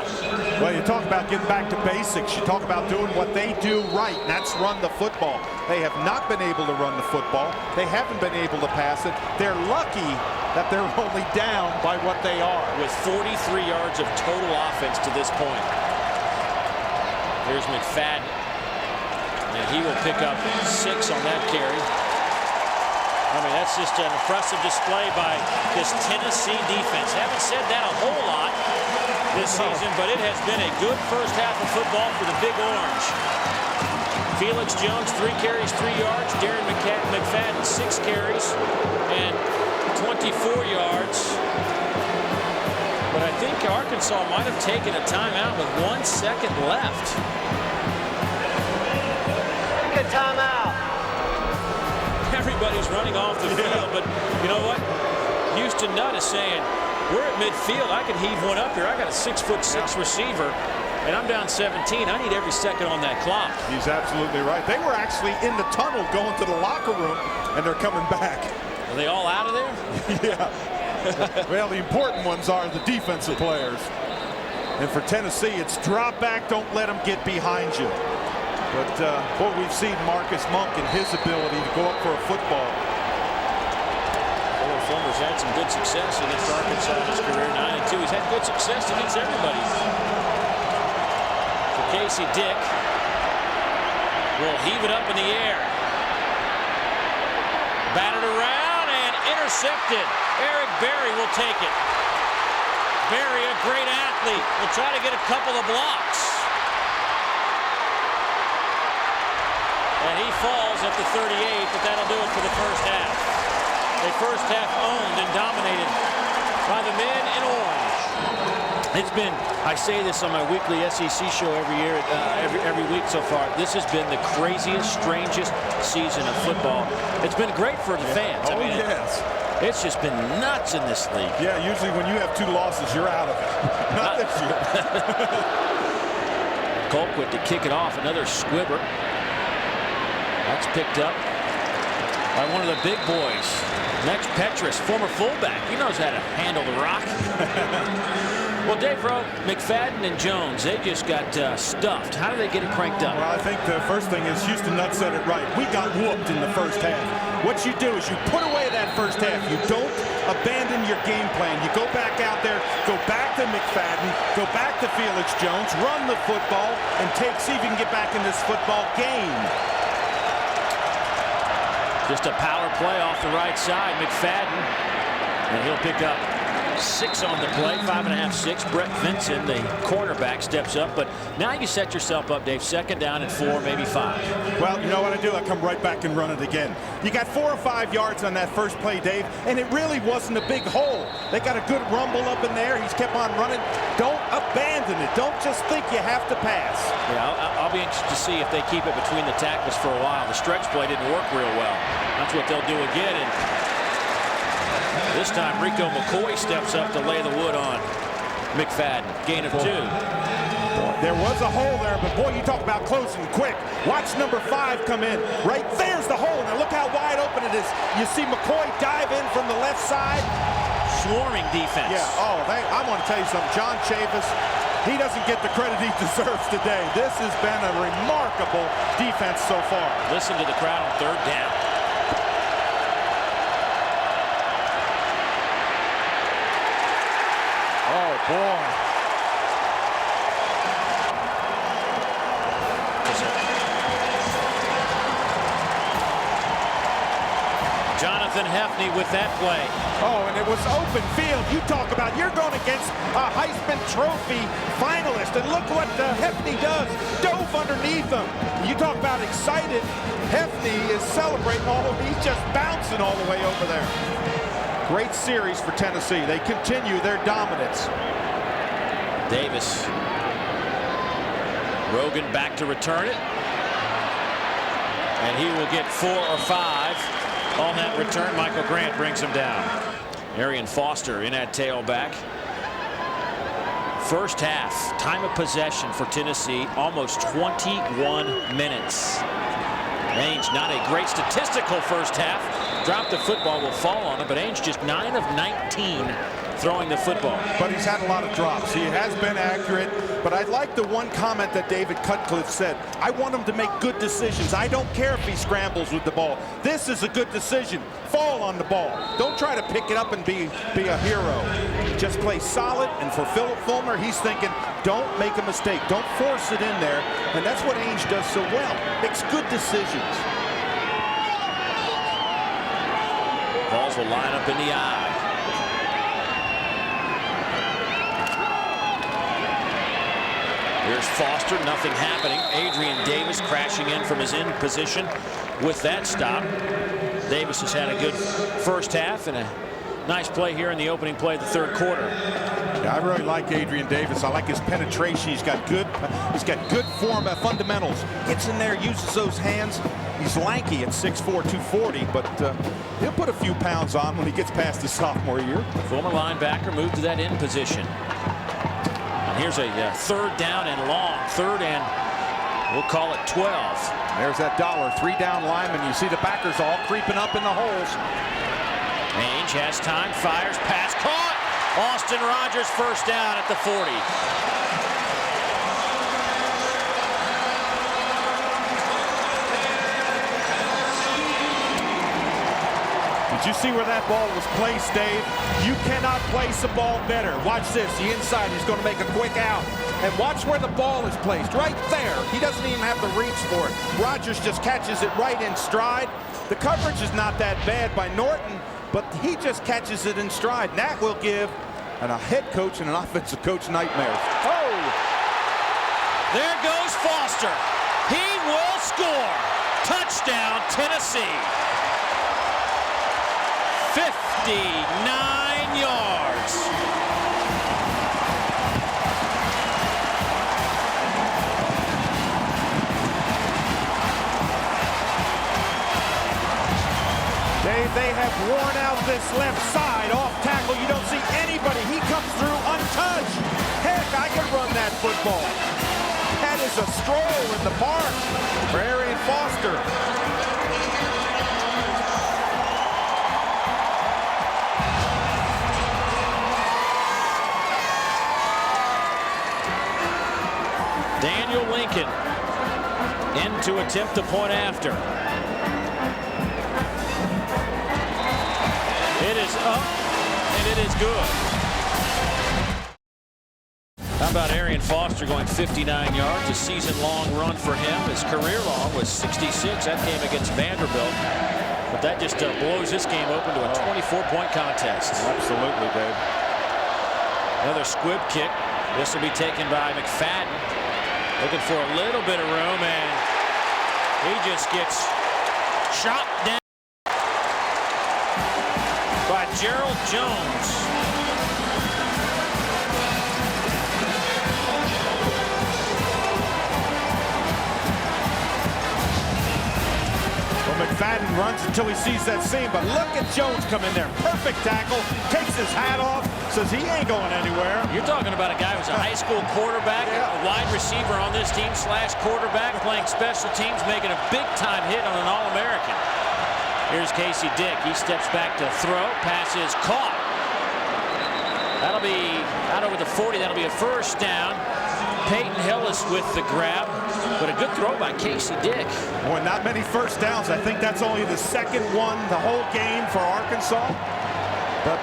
Well, you talk about getting back to basics. You talk about doing what they do right, and that's run the football. They have not been able to run the football. They haven't been able to pass it. They're lucky that they're only down by what they are.
With 43 yards of total offense to this point. Here's McFadden, and he will pick up 6 on that carry. That's just an impressive display by this Tennessee defense. Haven't said that a whole lot this season, but it has been a good first half of football for the Big Orange. Felix Jones, 3 carries, 3 yards. Darren McFadden, 6 carries and 24 yards. But I think Arkansas might have taken a timeout with 1 second left.
Good timeout.
Everybody's running off the field, but you know what? Houston Nutt is saying, we're at midfield. I can heave one up here. I got a 6'6" receiver, and I'm down 17. I need every second on that clock.
He's absolutely right. They were actually in the tunnel going to the locker room, and they're coming back.
Are they all out of there?
Yeah. Well, the important ones are the defensive players. And for Tennessee, it's drop back. Don't let them get behind you. But what we've seen Marcus Monk and his ability to go up for a football.
Fulmer's had some good success against Arkansas in his career, 9-2. He's had good success against everybody. For Casey Dick will heave it up in the air. Batted around and intercepted. Eric Berry will take it. Berry, a great athlete, will try to get a couple of blocks. And he falls at the 38, but that'll do it for the first half. A first half owned and dominated It's been, I say this on my weekly SEC show every year, every week so far. This has been the craziest, strangest season of football. It's been great for the fans.
Oh,
I mean,
yes.
It's just been nuts in this league.
Yeah, usually when you have 2 losses, you're out of it. Not this year.
Colquitt to kick it off. Another squibber. That's picked up by one of the big boys. Next, Petrus, former fullback. He knows how to handle the rock. Well, Dave Rowe, McFadden and Jones, they just got stuffed. How do they get it cranked up?
Well, I think the first thing is Houston Nutt said it right. We got whooped in the first half. What you do is you put away that first half. You don't abandon your game plan. You go back out there, go back to McFadden, go back to Felix Jones, run the football, and see if you can get back in this football game.
Just a power play off the right side. McFadden, and he'll pick up 6 on the play, 5.5, 6. Brett Vinson, the cornerback, steps up. But now you set yourself up, Dave. 2nd down and 4, maybe 5.
Well, you know what I do? I come right back and run it again. You got 4 or 5 yards on that first play, Dave, and it really wasn't a big hole. They got a good rumble up in there. He's kept on running. Don't abandon it. Don't just think you have to pass.
Yeah, I'll be interested to see if they keep it between the tackles for a while. The stretch play didn't work real well. That's what they'll do again. And this time, Rico McCoy steps up to lay the wood on McFadden. Gain of 2.
There was a hole there, but boy, you talk about closing quick. Watch number 5 come in. Right there's the hole. Now look how wide open it is. You see McCoy dive in from the left side.
Swarming defense.
Yeah, I want to tell you something. John Chavis, he doesn't get the credit he deserves today. This has been a remarkable defense so far.
Listen to the crowd on 3rd down.
Oh, boy.
Jonathan Hefney with that play.
Oh, and it was open field. You talk about you're going against a Heisman Trophy finalist, and look what Hefney does. Dove underneath him. You talk about excited. Hefney is celebrating he's just bouncing all the way over there. Great series for Tennessee. They continue their dominance.
Davis. Rogan back to return it. And he will get 4 or 5 on that return. Michael Grant brings him down. Arian Foster in at tailback. First half, time of possession for Tennessee, almost 21 minutes. Ainge, not a great statistical first half. Dropped the football, will fall on it, but Ainge just 9 of 19 throwing the football.
But he's had a lot of drops. He has been accurate, but I like the one comment that David Cutcliffe said. I want him to make good decisions. I don't care if he scrambles with the ball. This is a good decision. Fall on the ball. Don't try to pick it up and be a hero. Just play solid, and for Philip Fulmer, he's thinking, don't make a mistake. Don't force it in there, and that's what Ainge does so well. Makes good decisions.
Balls will line up in the eye. Here's Foster, nothing happening. Adrian Davis crashing in from his in position with that stop. Davis has had a good first half and a nice play here in the opening play of the 3rd quarter.
Yeah, I really like Adrian Davis. I like his penetration. He's got good form fundamentals. Gets in there, uses those hands. He's lanky at 6'4", 240, but he'll put a few pounds on when he gets past his sophomore year.
Former linebacker moved to that in position. Here's a 3rd down and long. 3rd and we'll call it 12.
There's that dollar. 3 down lineman. You see the backers all creeping up in the holes.
Ainge has time, fires, pass caught. Austin Rogers first down at the 40.
Did you see where that ball was placed, Dave? You cannot place a ball better. Watch this. The inside, he's going to make a quick out. And watch where the ball is placed. Right there. He doesn't even have to reach for it. Rogers just catches it right in stride. The coverage is not that bad by Norton, but he just catches it in stride. And that will give a head coach and an offensive coach nightmares. Oh!
There goes Foster. He will score. Touchdown, Tennessee. 59 yards.
worn out this left side. Off tackle, you don't see anybody. He comes through untouched. Heck, I could run that football. That is a stroll in the park for Arian Foster.
Daniel Lincoln in to attempt the point after. It is up, and it is good. How about Arian Foster going 59 yards, a season-long run for him. His career long was 66. That came against Vanderbilt. But that just blows this game open to a 24-point contest.
Absolutely, Dave.
Another squib kick. This will be taken by McFadden. Looking for a little bit of room, and he just gets chopped down by Gerald Jones.
Well, McFadden runs until he sees that seam, but look at Jones come in there. Perfect tackle, takes his hat off, says he ain't going anywhere.
You're talking about a guy who's a high school quarterback, a wide receiver on this team / quarterback, playing special teams, making a big-time hit on an All-American. Here's Casey Dick. He steps back to throw. Pass is caught. That'll be out over the 40. That'll be a first down. Peyton Hillis with the grab, but a good throw by Casey Dick.
Boy, not many first downs. I think that's only the second one the whole game for Arkansas. But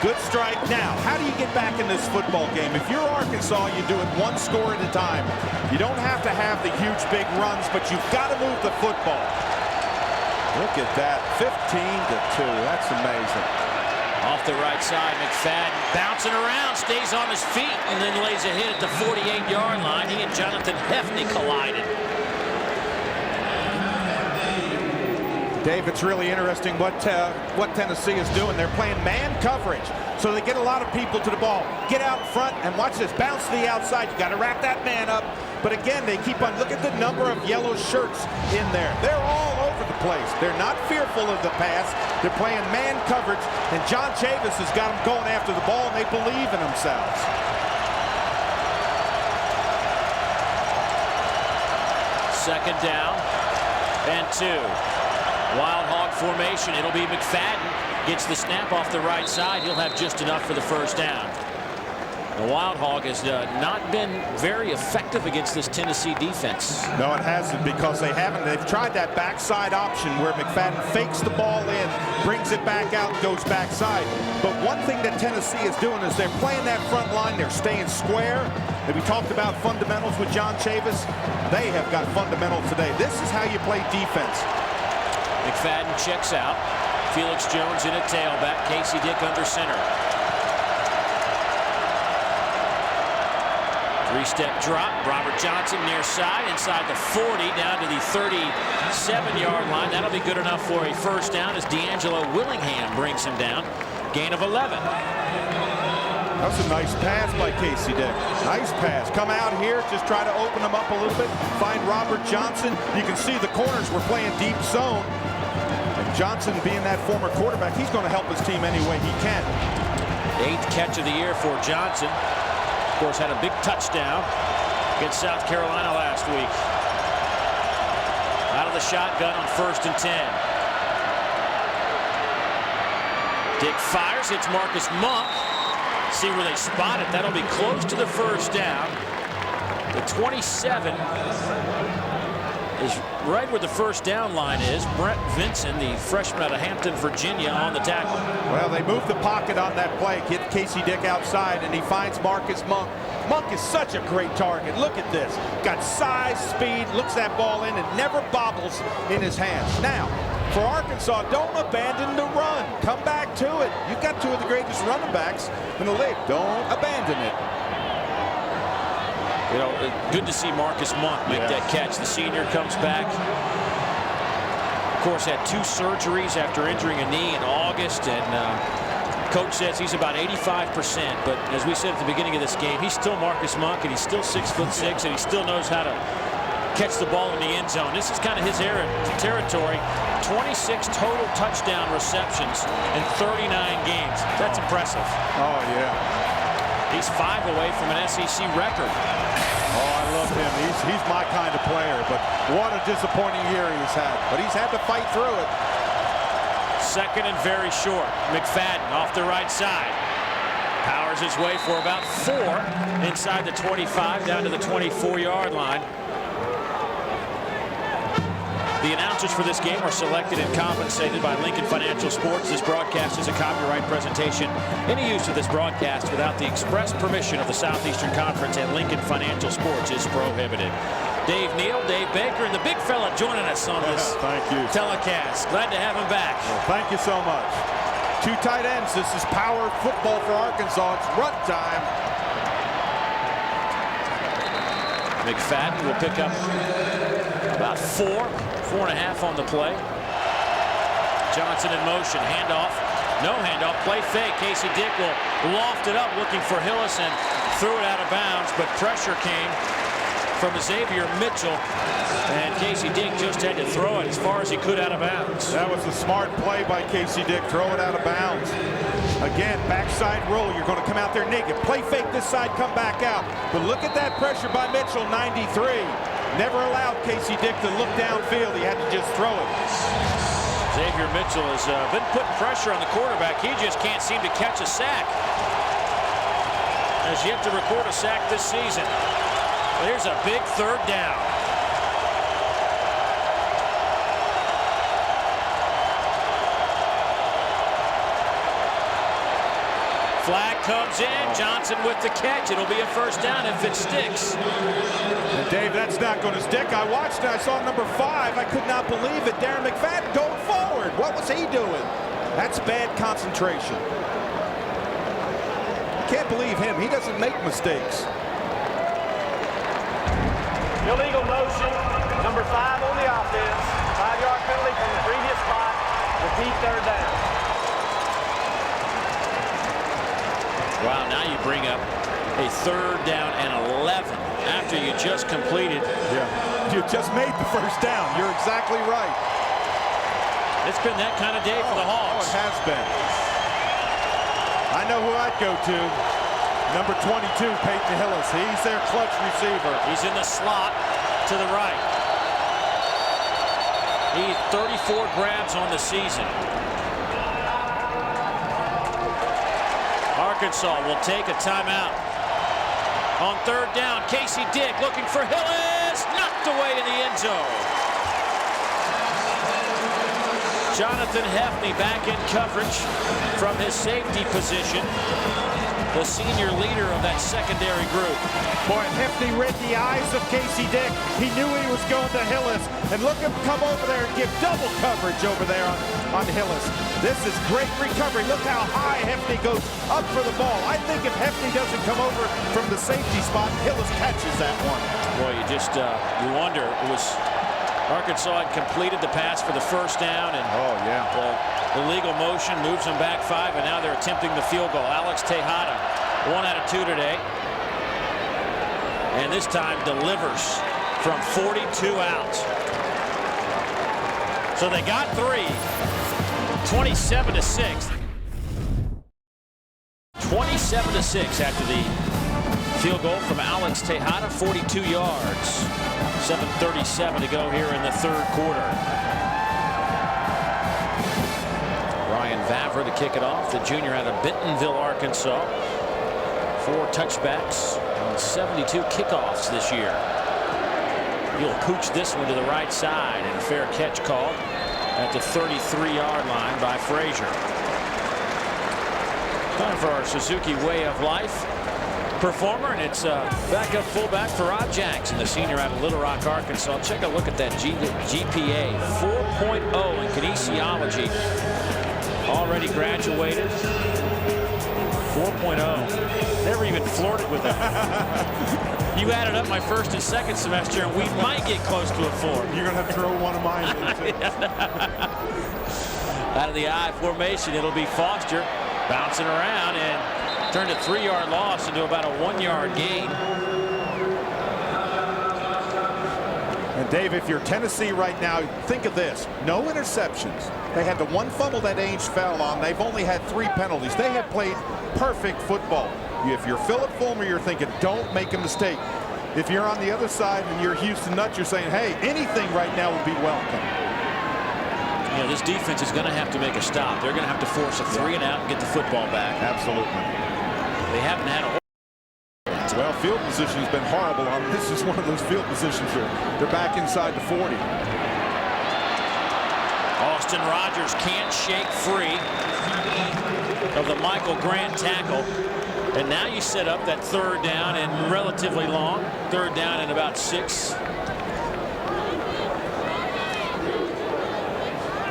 good strike. Now, how do you get back in this football game? If you're Arkansas, you do it one score at a time. You don't have to have the huge, big runs, but you've got to move the football. Look at that, 15-2. That's amazing.
Off the right side, McFadden bouncing around, stays on his feet, and then lays a hit at the 48-yard line. He and Jonathan Hefney collided.
Dave, it's really interesting what Tennessee is doing. They're playing man coverage, so they get a lot of people to the ball. Get out front and watch this. Bounce to the outside. You got to wrap that man up. But again, they keep on. Look at the number of yellow shirts in there. They're all over the place. They're not fearful of the pass. They're playing man coverage, and John Chavis has got them going after the ball, and they believe in themselves.
Second down and 2. Wild hog formation. It'll be McFadden. Gets the snap off the right side. He'll have just enough for the first down. The Wild Hog has not been very effective against this Tennessee defense.
No, it hasn't, because they haven't. They've tried that backside option where McFadden fakes the ball in, brings it back out, goes backside. But one thing that Tennessee is doing is they're playing that front line. They're staying square. And we talked about fundamentals with John Chavis. They have got fundamentals today. This is how you play defense.
McFadden checks out. Felix Jones in at tailback. Casey Dick under center. Three-step drop. Robert Johnson near side, inside the 40, down to the 37-yard line. That'll be good enough for a first down as D'Angelo Willingham brings him down. Gain of 11.
That's a nice pass by Casey Dick. Nice pass. Come out here, just try to open them up a little bit. Find Robert Johnson. You can see the corners were playing deep zone. And Johnson, being that former quarterback, he's going to help his team any way he can.
8th catch of the year for Johnson. Of course, had a big touchdown against South Carolina last week. Out of the shotgun on 1st and 10. Dick fires. It's Marcus Monk. See where they spot it. That'll be close to the first down. The 27 is right where the first down line is. Brent Vinson, the freshman out of Hampton, Virginia, on the tackle.
Well, they moved the pocket on that play. Get Casey Dick outside, and he finds Marcus Monk. Monk is such a great target. Look at this. Got size, speed, looks that ball in, and never bobbles in his hands. Now, for Arkansas, don't abandon the run. Come back to it. You've got 2 of the greatest running backs in the league. Don't abandon it.
You know, good to see Marcus Monk make that catch. The senior comes back. Of course, had 2 surgeries after injuring a knee in August, and coach says he's about 85%. But as we said at the beginning of this game, he's still Marcus Monk, and he's still 6'6", and he still knows how to catch the ball in the end zone. This is kind of his territory. 26 total touchdown receptions in 39 games. That's impressive.
Oh, yeah.
He's 5 away from an SEC record.
Oh, I love him. He's my kind of player, but what a disappointing year he's had. But he's had to fight through it.
Second and very short. McFadden off the right side. Powers his way for about 4 inside the 25 down to the 24-yard line. The announcers for this game are selected and compensated by Lincoln Financial Sports. This broadcast is a copyright presentation. Any use of this broadcast without the express permission of the Southeastern Conference and Lincoln Financial Sports is prohibited. Dave Neal, Dave Baker, and the big fella joining us on this telecast. Glad to have him back.
Well, thank you so much. 2 tight ends. This is power football for Arkansas. It's run time.
McFadden will pick up about 4.5 on the play. Johnson in motion. Handoff. No handoff. Play fake. Casey Dick will loft it up looking for Hillis and threw it out of bounds, but pressure came from Xavier Mitchell, and Casey Dick just had to throw it as far as he could out of bounds.
That was a smart play by Casey Dick. Throw it out of bounds. Again, backside roll. You're going to come out there naked. Play fake this side, come back out. But look at that pressure by Mitchell, 93. Never allowed Casey Dick to look downfield. He had to just throw it.
Xavier Mitchell has been putting pressure on the quarterback. He just can't seem to catch a sack. Has yet to record a sack this season. Here's a big 3rd down. Flag comes in. Johnson with the catch. It'll be a 1st down if it sticks.
And Dave, that's not going to stick. I watched it. I saw number 5. I could not believe it. Darren McFadden going forward. What was he doing? That's bad concentration. Can't believe him. He doesn't make mistakes.
Illegal motion, number 5 on the offense. 5-yard penalty from the previous spot. Repeat 3rd down.
Wow, now you bring up a 3rd down and 11 after you just completed.
Yeah, you just made the 1st down. You're exactly right.
It's been that kind of day for the Hawks.
Oh, it has been. I know who I'd go to. Number 22, Peyton Hillis. He's their clutch receiver.
He's in the slot to the right. He 34 grabs on the season. Arkansas will take a timeout. On 3rd down, Casey Dick looking for Hillis. Knocked away in the end zone. Jonathan Hefney back in coverage from his safety position. The senior leader of that secondary group.
Boy, Hefney read the eyes of Casey Dick. He knew he was going to Hillis. And look him come over there and give double coverage over there on Hillis. This is great recovery. Look how high Hefney goes up for the ball. I think if Hefney doesn't come over from the safety spot, Hillis catches that one.
Boy, you just you wonder. It was Arkansas had completed the pass for the 1st down, and the illegal motion moves them back 5, and now they're attempting the field goal. Alex Tejada, 1 out of 2 today, and this time delivers from 42 out. So they got 3, 27-6. 27-6 after the field goal from Alex Tejada, 42 yards. 7:37 to go here in the 3rd quarter. Ryan Vavra to kick it off. The junior out of Bentonville, Arkansas. 4 touchbacks on 72 kickoffs this year. He'll pooch this one to the right side, and a fair catch called at the 33-yard line by Frazier. Time for our Suzuki Way of Life performer, and it's backup fullback for Rob Jackson, the senior out of Little Rock, Arkansas. Check a look at that GPA, 4.0 in kinesiology. Already graduated. 4.0. Never even flirted with it. You added up my 1st and 2nd semester, and we might get close to a 4.
You're going to have to throw one of mine in, too.
Out of the I formation, it'll be Foster bouncing around and turned a 3-yard loss into about a 1-yard gain.
Dave, if you're Tennessee right now, think of this. No interceptions. They had the one fumble that Ainge fell on. They've only had 3 penalties. They have played perfect football. If you're Philip Fulmer, you're thinking, don't make a mistake. If you're on the other side and you're Houston Nutt, you're saying, hey, anything right now would be welcome.
You know, this defense is going to have to make a stop. They're going to have to force a 3 and out and get the football back.
Absolutely.
They haven't had a
well, field position has been horrible on this. Is one of those field positions they're back inside the 40.
Austin Rogers can't shake free of the Michael Grant tackle. And now you set up that 3rd down and relatively long. 3rd down and about 6.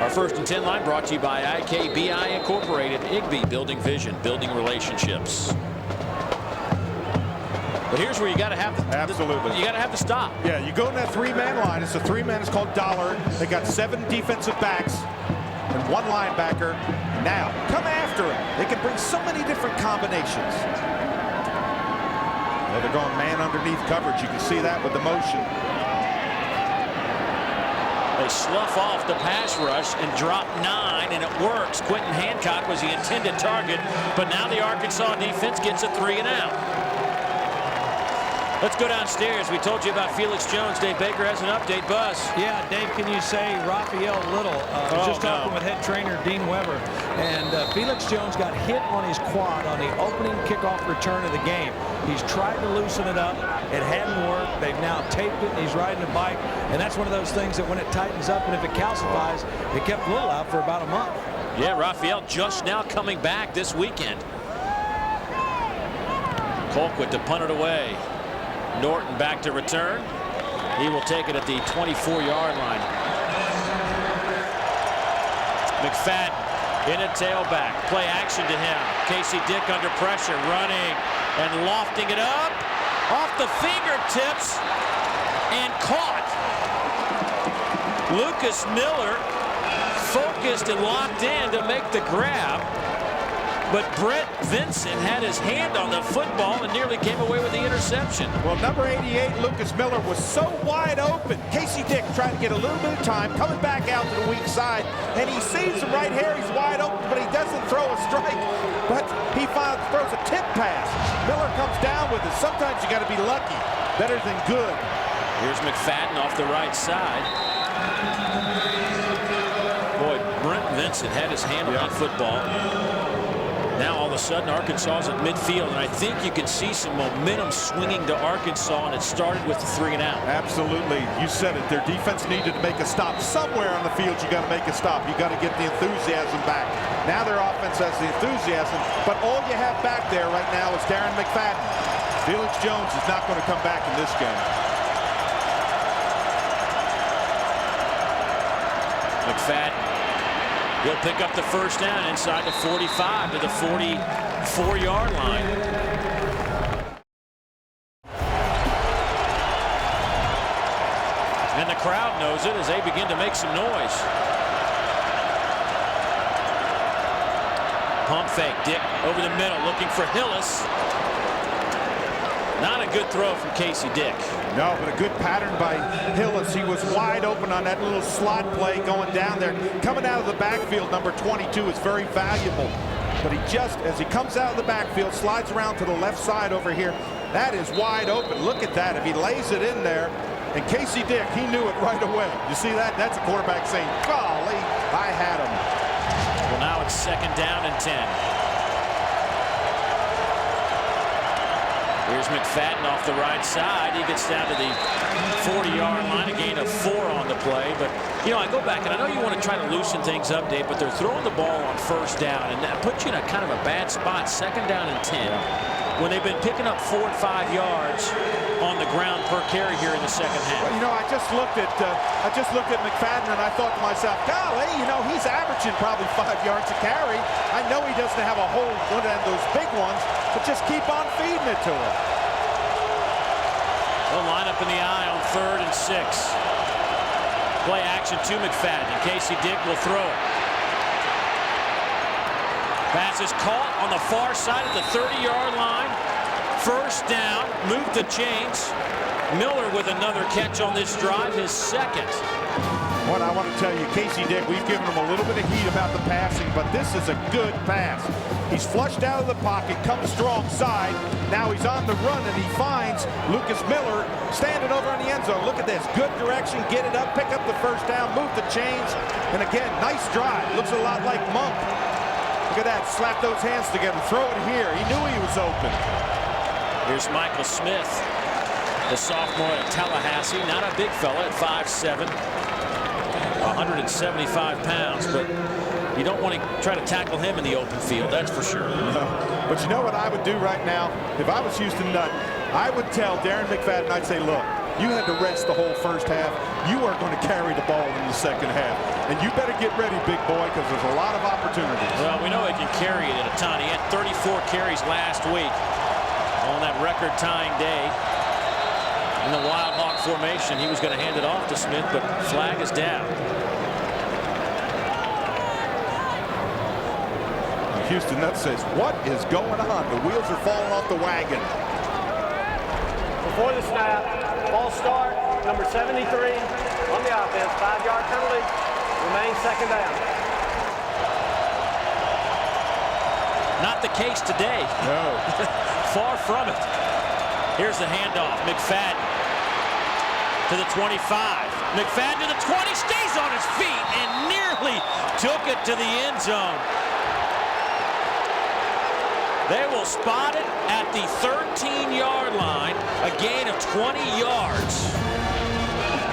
Our 1st and 10 line brought to you by IKBI Incorporated. IGBI, building vision, building relationships. But here's where you got to have you got to have the stop.
Yeah, you go in that 3-man line. It's a 3-man. It's called dollar. They got 7 defensive backs and 1 linebacker. Now come after him. They can bring so many different combinations. Well, they're going man underneath coverage. You can see that with the motion.
They slough off the pass rush and drop 9, and it works. Quentin Hancock was the intended target, but now the Arkansas defense gets a 3 and out. Let's go downstairs. We told you about Felix Jones. Dave Baker has an update. Buzz.
Yeah, Dave, can you say Raphael Little? Just talking with head trainer Dean Weber. And Felix Jones got hit on his quad on the opening kickoff return of the game. He's tried to loosen it up. It hadn't worked. They've now taped it, and he's riding a bike. And that's one of those things that when it tightens up and if it calcifies, it kept Little out for about a month.
Yeah, Raphael just now coming back this weekend. Colquitt to punt it away. Norton back to return. He will take it at the 24-yard line. McFadden in a tailback. Play action to him. Casey Dick under pressure, running and lofting it up off the fingertips and caught. Lucas Miller focused and locked in to make the grab. But Brett Vincent had his hand on the football and nearly came away with the interception.
Well, number 88, Lucas Miller, was so wide open. Casey Dick trying to get a little bit of time, coming back out to the weak side, and he sees him right here. He's wide open, but he doesn't throw a strike, but he throws a tip pass. Miller comes down with it. Sometimes you got to be lucky, better than good.
Here's McFadden off the right side. Boy, Brent Vincent had his hand on that football. Now all of a sudden Arkansas is at midfield, and I think you can see some momentum swinging to Arkansas, and it started with the 3 and out.
Absolutely. You said it. Their defense needed to make a stop. Somewhere on the field you got to make a stop. You got to get the enthusiasm back. Now their offense has the enthusiasm, but all you have back there right now is Darren McFadden. Felix Jones is not going to come back in this game.
McFadden. He'll pick up the 1st down inside the 45 to the 44-yard line. And the crowd knows it as they begin to make some noise. Pump fake. Dick over the middle looking for Hillis. Not a good throw from Casey Dick.
No, but a good pattern by Hillis. He was wide open on that little slot play going down there. Coming out of the backfield, number 22 is very valuable. But he just, as he comes out of the backfield, slides around to the left side over here. That is wide open. Look at that. If he lays it in there, and Casey Dick, he knew it right away. You see that? That's a quarterback saying, golly, I had him.
Well, now it's 2nd down and 10. Here's McFadden off the right side. He gets down to the 40-yard line, a gain of 4 on the play. But, you know, I go back, and I know you want to try to loosen things up, Dave, but they're throwing the ball on 1st down, and that puts you in a kind of a bad spot, 2nd down and 10, when they've been picking up 4 and 5 yards on the ground per carry here in the 2nd half.
Well, you know, I just looked at McFadden, and I thought to myself, golly, you know, he's averaging probably 5 yards a carry. I know he doesn't have a whole one of those big ones, but just keep on feeding it to him.
They'll line up in the eye on 3rd and 6. Play action to McFadden. Casey Dick will throw it. Pass is caught on the far side of the 30-yard line. 1st down. Move the chains. Miller with another catch on this drive, his second.
What I want to tell you, Casey Dick, we've given him a little bit of heat about the passing, but this is a good pass. He's flushed out of the pocket, comes strong side. Now he's on the run, and he finds Lucas Miller standing over in the end zone. Look at this. Good direction. Get it up. Pick up the first down. Move the chains. And again, nice drive. Looks a lot like Monk. Look at that. Slap those hands together. Throw it here. He knew he was open.
Here's Michael Smith, the sophomore at Tallahassee. Not a big fella at 5'7". 175 pounds, but you don't want to try to tackle him in the open field, that's for sure.
No. But you know what I would do right now? If I was Houston Nutt, I would tell Darren McFadden, I'd say, look, you had to rest the whole first half. You are going to carry the ball in the second half. And you better get ready, big boy, because there's a lot of opportunities.
Well, we know he can carry it at a ton. He had 34 carries last week on that record-tying day. In the Wild Hawk formation, he was going to hand it off to Smith, but flag is down.
Houston Nutt says, what is going on? The wheels are falling off the wagon.
Before the snap, ball start, number 73 on the offense, 5-yard penalty, remains second down.
Not the case today.
No.
Far from it. Here's the handoff. McFadden to the 25. McFadden to the 20, stays on his feet and nearly took it to the end zone. They will spot it at the 13-yard line, a gain of 20 yards.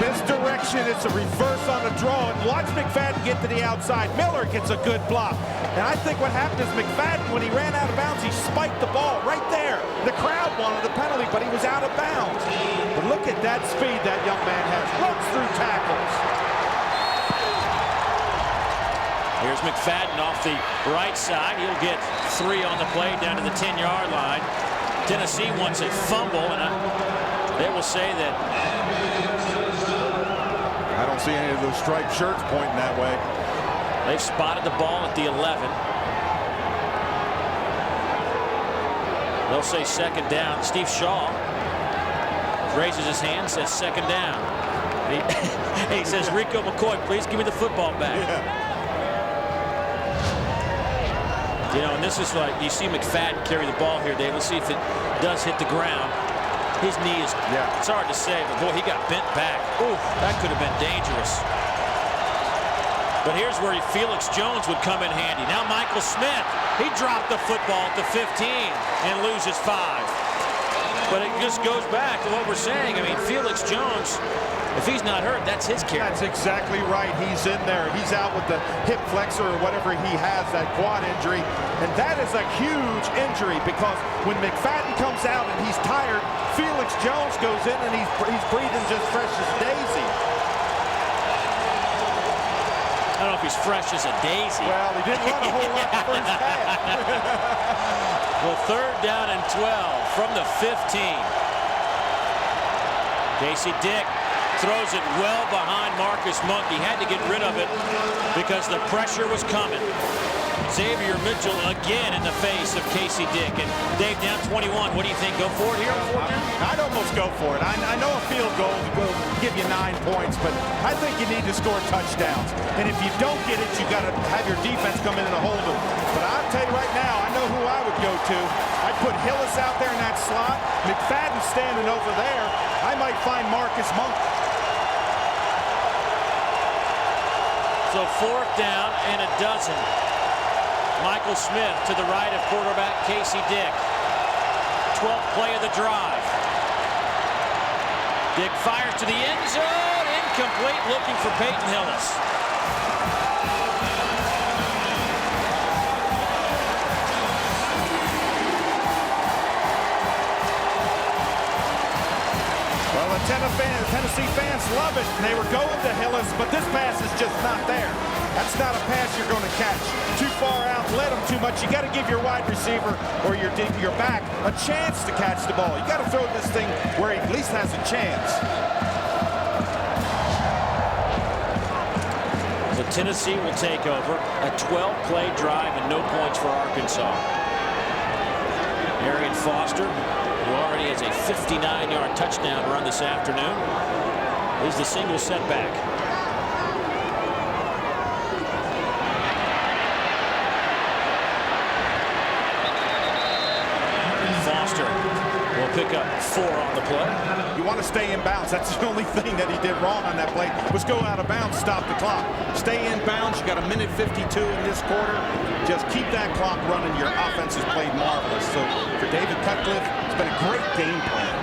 Misdirection, it's a reverse on the draw, and watch McFadden get to the outside. Miller gets a good block. And I think what happened is McFadden, when he ran out of bounds, he spiked the ball right there. The crowd wanted the penalty, but he was out of bounds. But look at that speed that young man has. Runs through tackles.
Here's McFadden off the right side. He'll get 3 on the play down to the 10-yard line. Tennessee wants a fumble, and they will say that.
I don't see any of those striped shirts pointing that way.
They've spotted the ball at the 11. They'll say second down. Steve Shaw raises his hand, says second down. He says, Rico McCoy, please give me the football back.
Yeah.
You know, and this is like, you see McFadden carry the ball here, Dave. Let's see if it does hit the ground. His knee is, it's hard to say, but boy, he got bent back. Ooh, that could have been dangerous. But here's where Felix Jones would come in handy. Now Michael Smith, he dropped the football at the 15 and loses 5. But it just goes back to what we're saying. I mean, Felix Jones, if he's not hurt, that's his carry.
That's exactly right. He's in there. He's out with the hip flexor or whatever he has, that quad injury. And that is a huge injury because when McFadden comes out and he's tired, Felix Jones goes in and he's breathing just fresh as a daisy.
I don't know if he's fresh as a daisy.
Well, he didn't run a whole lot the first half.
Well, 3rd down and 12 from the 15. Casey Dick throws it well behind Marcus Monk. He had to get rid of it because the pressure was coming. Xavier Mitchell again in the face of Casey Dick. And Dave, down 21. What do you think? Go for it here?
I'd almost go for it. I know a field goal will give you 9 points, but I think you need to score touchdowns. And if you don't get it, you got to have your defense come in and hold it. But I'll tell you right now, I know who I would go to. I'd put Hillis out there in that slot. McFadden standing over there. I might find Marcus Monk.
So 4th down and a dozen. Michael Smith to the right of quarterback Casey Dick. 12th play of the drive. Dick fires to the end zone. Incomplete, looking for Peyton Hillis.
Well, the Tennessee fans love it. They were going to Hillis, but this pass is just not there. That's not a pass you're going to catch. Too far out, let him too much. You got to give your wide receiver or your back a chance to catch the ball. You got to throw this thing where he at least has a chance.
So Tennessee will take over a 12-play drive and no points for Arkansas. Arian Foster, who already has a 59-yard touchdown run this afternoon, is the single setback. Foster will pick up 4 on the play.
You want to stay in bounds. That's the only thing that he did wrong on that play was go out of bounds, stop the clock. Stay in bounds. You got a minute 52 in this quarter. Just keep that clock running. Your offense has played marvelous. So for David Cutcliffe, it's been a great game plan.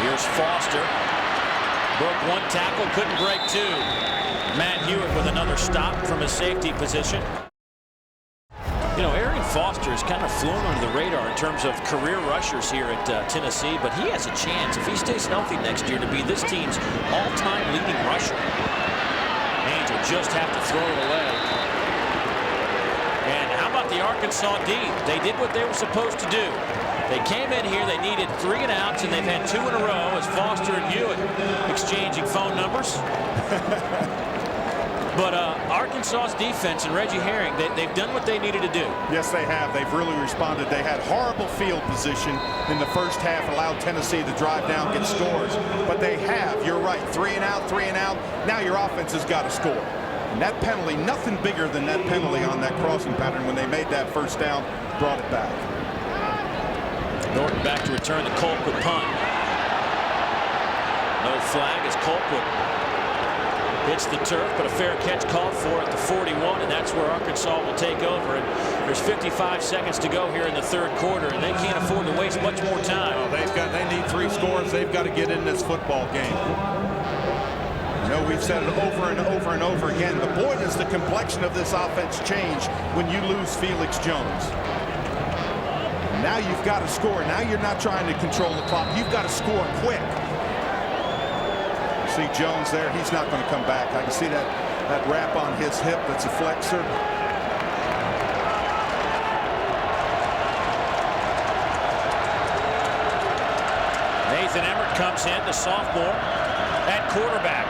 Here's Foster. Broke 1 tackle, couldn't break 2. Matt Hewitt with another stop from his safety position. You know, Arian Foster has kind of flown under the radar in terms of career rushers here at Tennessee, but he has a chance, if he stays healthy next year, to be this team's all-time leading rusher. Haynes will just have to throw it away. And how about the Arkansas D? They did what they were supposed to do. They came in here, they needed 3 and outs, and they've had 2 in a row as Foster and Hewitt exchanging phone numbers. But Arkansas's defense and Reggie Herring, they've done what they needed to do.
Yes, they have. They've really responded. They had horrible field position in the first half, allowed Tennessee to drive down, get scores. But they have, you're right, 3 and out, 3 and out. Now your offense has got to score. And that penalty, nothing bigger than that penalty on that crossing pattern when they made that first down, brought it back.
Norton back to return the Colquitt punt. No flag as Colquitt hits the turf, but a fair catch called for at the 41, and that's where Arkansas will take over. And there's 55 seconds to go here in the 3rd quarter, and they can't afford to waste much more time.
Well, they need 3 scores. They've got to get in this football game. You know, we've said it over and over and over again, but boy, does the complexion of this offense change when you lose Felix Jones. Now you've got to score. Now you're not trying to control the clock. You've got to score quick. See Jones there. He's not going to come back. I can see that wrap on his hip. That's a flexor.
Nathan Emmert comes in, the sophomore, at quarterback.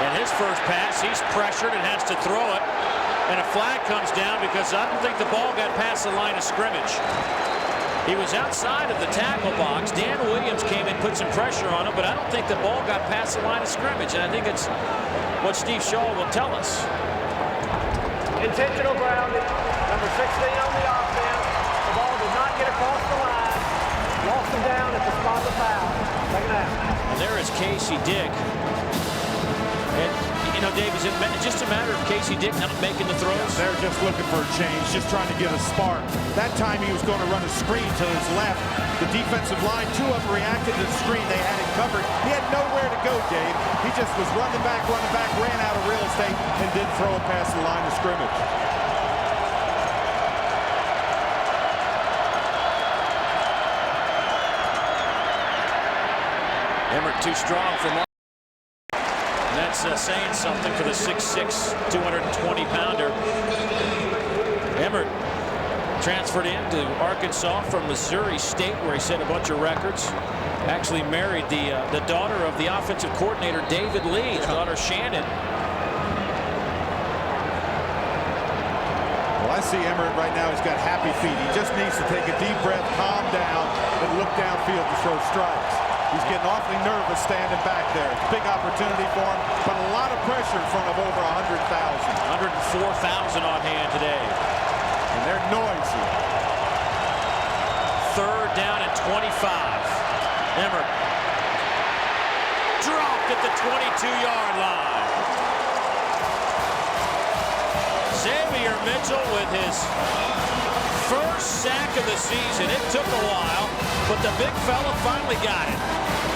And his first pass, he's pressured and has to throw it. And a flag comes down because I don't think the ball got past the line of scrimmage. He was outside of the tackle box. Dan Williams came in, put some pressure on him, but I don't think the ball got past the line of scrimmage. And I think it's what Steve Shaw will tell us.
Intentional grounding. Number 16 on the offense. The ball did not get across the line. Lost him down at the spot of the foul. Second out.
And there is Casey Dick. And, you know, Dave, is it just a matter of Casey Dick not making the throws?
Yeah, they're just looking for a change, just trying to get a spark. That time he was going to run a screen to his left. The defensive line, 2 of them reacted to the screen. They had it covered. He had nowhere to go, Dave. He just was running back, ran out of real estate, and didn't throw it past the line of scrimmage.
Emmert too strong for Mark. And that's saying something for the 6'6", 220-pounder. Emmert transferred into Arkansas from Missouri State, where he set a bunch of records. Actually married the daughter of the offensive coordinator, David Lee, his daughter Shannon.
Well, I see Emmert right now. He's got happy feet. He just needs to take a deep breath, calm down, and look downfield to throw strikes. He's getting awfully nervous standing back there. It's a big opportunity for him, but a lot of pressure in front of over 100,000.
104,000 on hand today.
And they're noisy.
3rd down and 25. Emmert dropped at the 22-yard line. Xavier Mitchell with his first sack of the season. It took a while, but the big fella finally got it.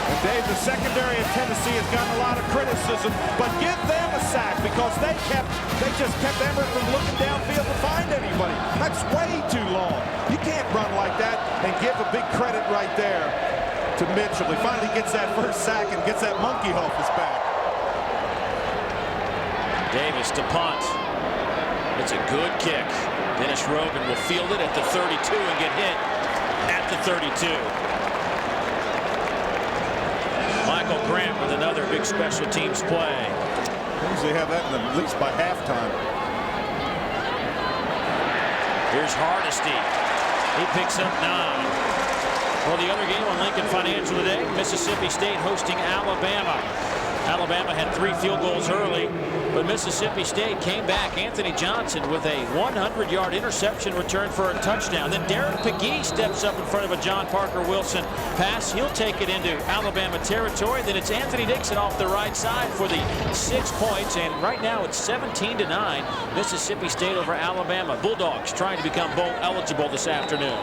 And Dave, the secondary of Tennessee has gotten a lot of criticism, but give them a sack because they just kept Emmert from looking downfield to find anybody. That's way too long. You can't run like that and give a big credit right there to Mitchell. He finally gets that first sack and gets that monkey off his back.
Davis to punt. It's a good kick. Dennis Rogan will field it at the 32 and get hit at the 32. Michael Grant with another big special teams play.
Usually have that at least by halftime.
Here's Hardesty. He picks up 9. Well, the other game on Lincoln Financial today, Mississippi State hosting Alabama. Alabama had 3 field goals early, but Mississippi State came back. Anthony Johnson with a 100-yard interception return for a touchdown. Then Darren Pegee steps up in front of a John Parker Wilson pass. He'll take it into Alabama territory. Then it's Anthony Dixon off the right side for the 6 points. And right now it's 17-9. Mississippi State over Alabama. Bulldogs trying to become bowl eligible this afternoon.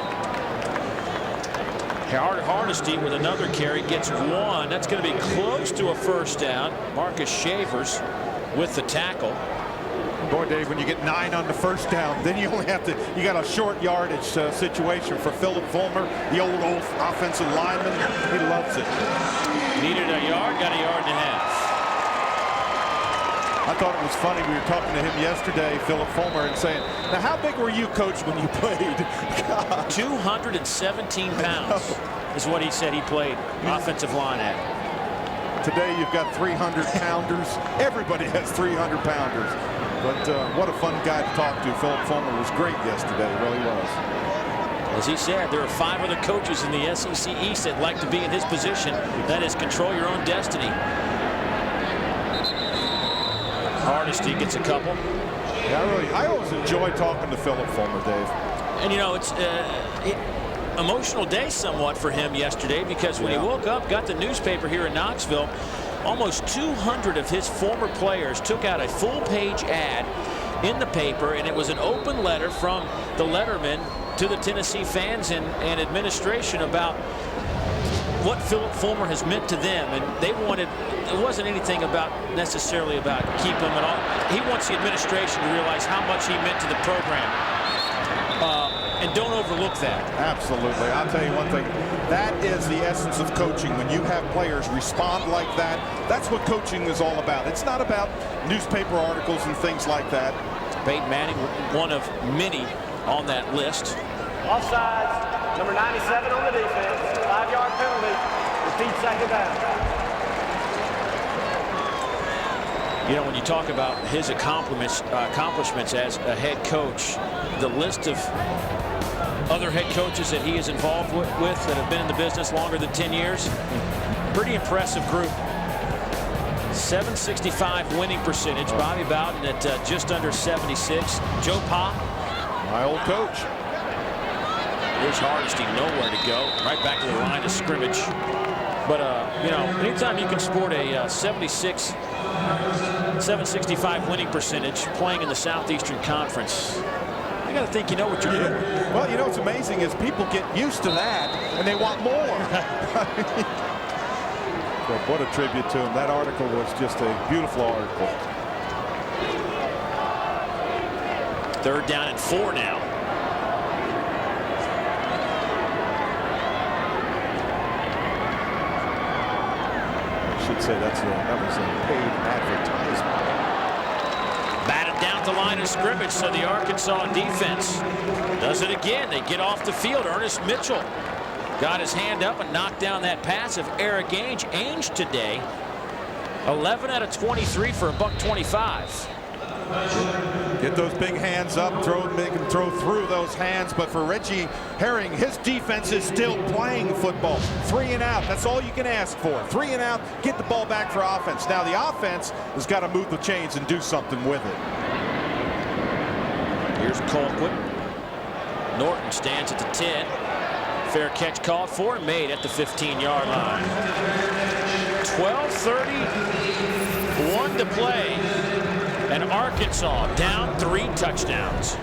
Hardesty with another carry gets 1. That's going to be close to a first down. Marcus Shavers with the tackle.
Boy, Dave, when you get 9 on the first down, then you only have to, you got a short yardage situation for Philip Fulmer, the old offensive lineman. He loves it.
Needed a yard, got a yard and a half.
I thought it was funny. We were talking to him yesterday, Philip Fulmer, and saying, now, how big were you, Coach, when you played? God.
217 pounds is what he said he played offensive line at.
Today, you've got 300-pounders. Everybody has 300-pounders. But what a fun guy to talk to. Philip Fulmer was great yesterday. He really was.
As he said, there are 5 other coaches in the SEC East that like to be in his position. That is, control your own destiny. Hardesty gets a couple.
Yeah, I always enjoy talking to Philip Fulmer, Dave.
And, you know, it's emotional day somewhat for him yesterday, because when he woke up, got the newspaper here in Knoxville, almost 200 of his former players took out a full-page ad in the paper, and it was an open letter from the letterman to the Tennessee fans and administration about what Philip Fulmer has meant to them. And they wanted, it wasn't anything about necessarily about keep him at all. He wants the administration to realize how much he meant to the program. And don't overlook that.
Absolutely. I'll tell you one thing. That is the essence of coaching. When you have players respond like that, that's what coaching is all about. It's not about newspaper articles and things like that.
Peyton Manning, one of many on that list.
Offsides, number 97 on the defense. 5-yard penalty. Repeat second down.
You know, when you talk about his accomplishments as a head coach, the list of other head coaches that he is involved with that have been in the business longer than 10 years, pretty impressive group. 765 winning percentage. Bobby Bowden at just under 76. Joe Pa,
my old coach.
Here's Hardesty, nowhere to go. Right back to the line of scrimmage. But, you know, anytime you can sport a 765 winning percentage playing in the Southeastern Conference, you got to think you know what you're doing.
Well, you know what's amazing is people get used to that and they want more. But what a tribute to him. That article was just a beautiful article.
3rd down and 4 now.
Say that was a paid advertisement.
Batted down the line of scrimmage, so the Arkansas defense does it again. They get off the field. Ernest Mitchell got his hand up and knocked down that pass of Eric Ainge. Ainge today, 11 out of 23 for a $125.
Get those big hands up, make him throw through those hands. But for Reggie Herring, his defense is still playing football. 3 and out. That's all you can ask for. 3 and out. Get the ball back for offense. Now the offense has got to move the chains and do something with it.
Here's Colquitt. Norton stands at the 10. Fair catch called for and made at the 15-yard line. 12:31 to play. And Arkansas down 3 touchdowns.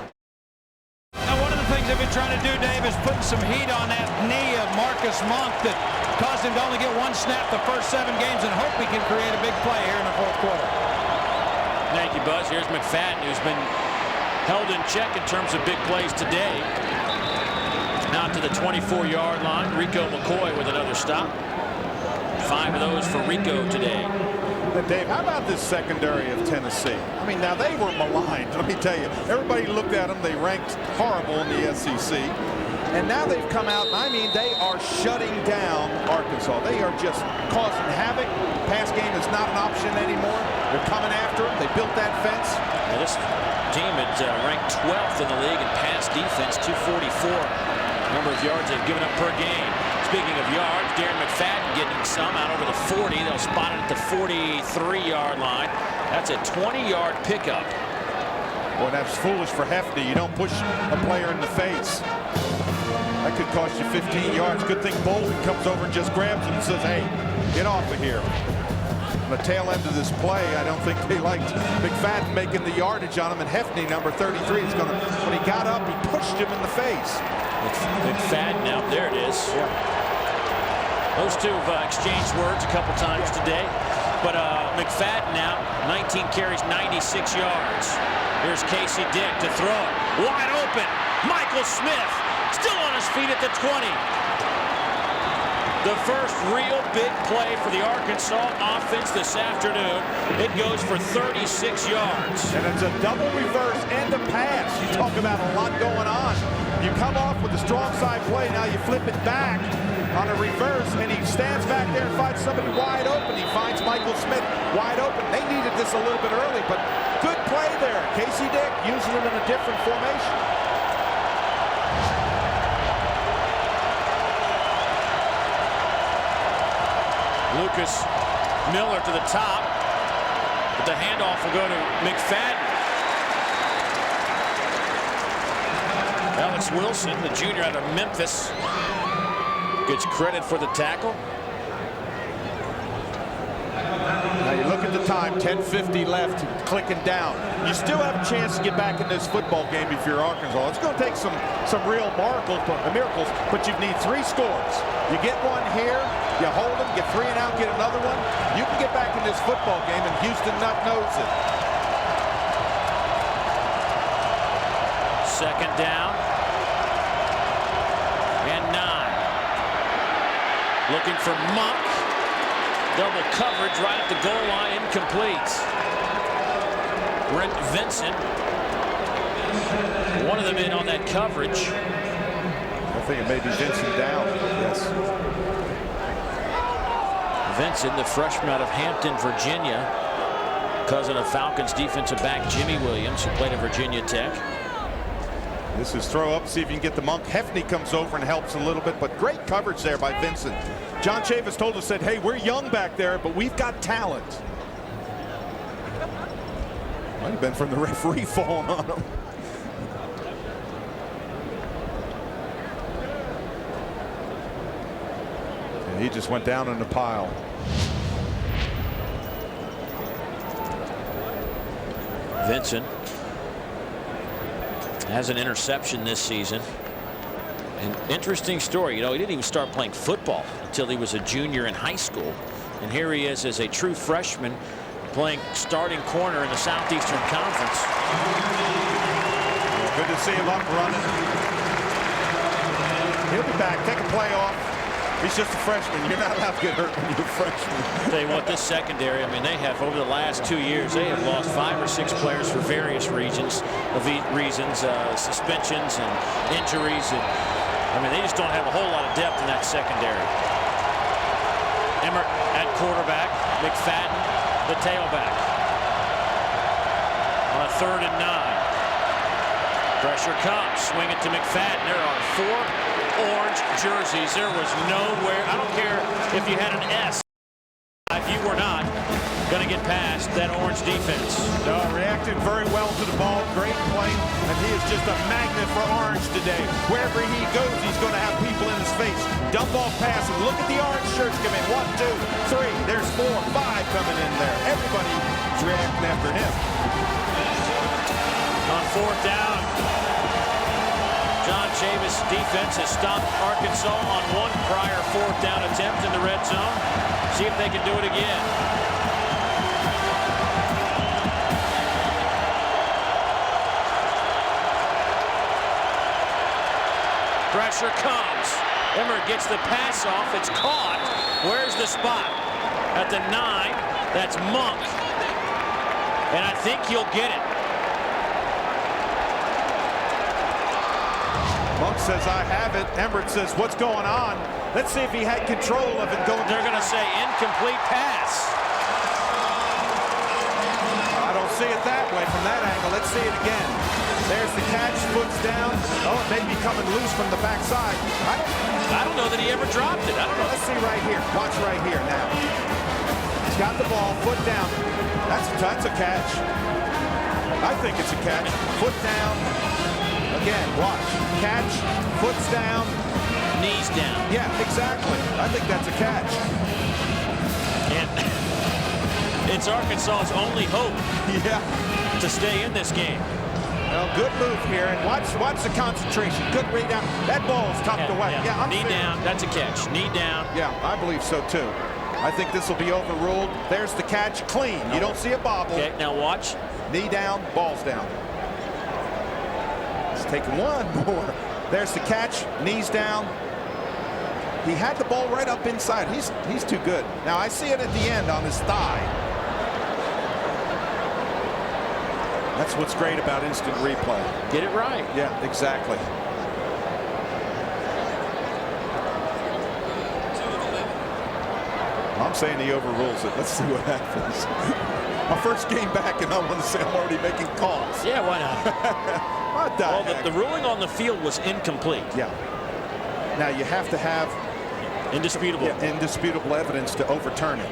Now, one of the things they've been trying to do, Dave, is putting some heat on that knee of Marcus Monk that caused him to only get 1 snap the first 7 games, and hope he can create a big play here in the 4th quarter.
Thank you, Buzz. Here's McFadden, who's been held in check in terms of big plays today. Now to the 24-yard line. Rico McCoy with another stop. 5 of those for Rico today.
Dave, how about this secondary of Tennessee? I mean, now they were maligned. Let me tell you, everybody looked at them. They ranked horrible in the SEC. And now they've come out, and I mean, they are shutting down Arkansas. They are just causing havoc. Pass game is not an option anymore. They're coming after them. They built that fence.
Now this team had ranked 12th in the league in pass defense, 244. Number of yards they've given up per game. Speaking of yards, Darren McFadden getting some out over the 40. They'll spot it at the 43-yard line. That's a 20-yard pickup.
Boy, that's foolish for Hefty. You don't push a player in the face. That could cost you 15 yards. Good thing Bolden comes over and just grabs him and says, hey, get off of here. On the tail end of this play, I don't think they liked McFadden making the yardage on him, and Hefty, number 33, is going to, when he got up, he pushed him in the face.
McFadden now, there it is.
Yeah.
Those two have exchanged words a couple times today. But McFadden now, 19 carries, 96 yards. Here's Casey Dick to throw it. Wide open. Michael Smith still on his feet at the 20. The first real big play for the Arkansas offense this afternoon. It goes for 36 yards.
And it's a double reverse and a pass. You talk about a lot going on. You come off with a strong side play. Now you flip it back on a reverse, and he stands back there and finds somebody wide open. He finds Michael Smith wide open. They needed this a little bit early, but good play there. Casey Dick using him in a different formation.
Lucas Miller to the top, but the handoff will go to McFadden. Alex Wilson, the junior out of Memphis, gets credit for the tackle.
Now you look at the time, 10:50 left, clicking down. You still have a chance to get back in this football game if you're Arkansas. It's going to take some real miracles, but you need 3 scores. You get one here, you hold them, get 3 and out, get another one. You can get back in this football game, and Houston knows it.
Second down and 9. Looking for Monk. Double coverage right at the goal line, incomplete. Brent Vincent, one of them in on that coverage.
I think it may be Vincent down. Yes.
Vincent, the freshman out of Hampton, Virginia, cousin of Falcons defensive back Jimmy Williams, who played at Virginia Tech.
This is throw up, see if you can get the Monk. Hefty comes over and helps a little bit, but great coverage there by Vincent. John Chavis told us that, hey, we're young back there, but we've got talent. Might have been from the referee falling on him. And he just went down in the pile.
Vincent has an interception this season. An interesting story. You know, he didn't even start playing football until he was a junior in high school. And here he is as a true freshman playing starting corner in the Southeastern Conference.
Well, good to see him up running. He'll be back. Take a play off. He's just a freshman. You're not allowed to get hurt when you're a freshman.
Tell you what, this secondary, I mean, they have, over the last 2 years, they have lost 5 or 6 players for various reasons, suspensions and injuries. And I mean, they just don't have a whole lot of depth in that secondary. Emmert at quarterback, McFadden, the tailback. On a 3rd and 9. Pressure comes, swing it to McFadden. There are 4 orange jerseys. There was nowhere, I don't care if you had an S, if you were not going to get past that orange defense.
No, reacted very well to the ball. Great play. And he is just a magnet for orange today. Wherever he goes, he's going to have people in his face. Dump off pass, and look at the orange shirts come in. 1, 2, 3. There's 4, 5 coming in there. Everybody is reacting after him.
On 4th down, John Chavis' defense has stopped Arkansas on 1 prior 4th down attempt in the red zone. See if they can do it again. Pressure comes. Emmert gets the pass off. It's caught. Where's the spot? At the 9. That's Monk. And I think he'll get it.
Monk's says, I have it. Emmerich says, what's going on? Let's see if he had control of it going.
They're going to say incomplete pass.
I don't see it that way from that angle. Let's see it again. There's the catch, foot's down. Oh, it may be coming loose from the backside.
I don't know that he ever dropped it. I don't know.
Let's see right here. Watch right here now. He's got the ball, foot down. That's a catch. I think it's a catch. Foot down. Again, watch. Catch, foot's down.
Knees down.
Yeah, exactly. I think that's a catch.
And it's Arkansas's only hope to stay in this game.
Well, good move here, and watch the concentration. Good read out. That ball is tucked away. Yeah,
knee down. That's a catch. Knee down.
Yeah, I believe so too. I think this will be overruled. There's the catch, clean. You don't see a bobble.
Okay, now watch.
Knee down, balls down. Let's take one more. There's the catch, knees down. He had the ball right up inside. He's too good. Now I see it at the end on his thigh. That's what's great about instant replay.
Get it right.
Yeah, exactly. I'm saying he overrules it. Let's see what happens. My first game back, and I want to say I'm already making calls.
Yeah, why not?
What the heck?
The ruling on the field was incomplete.
Yeah. Now you have to have
indisputable
evidence to overturn it.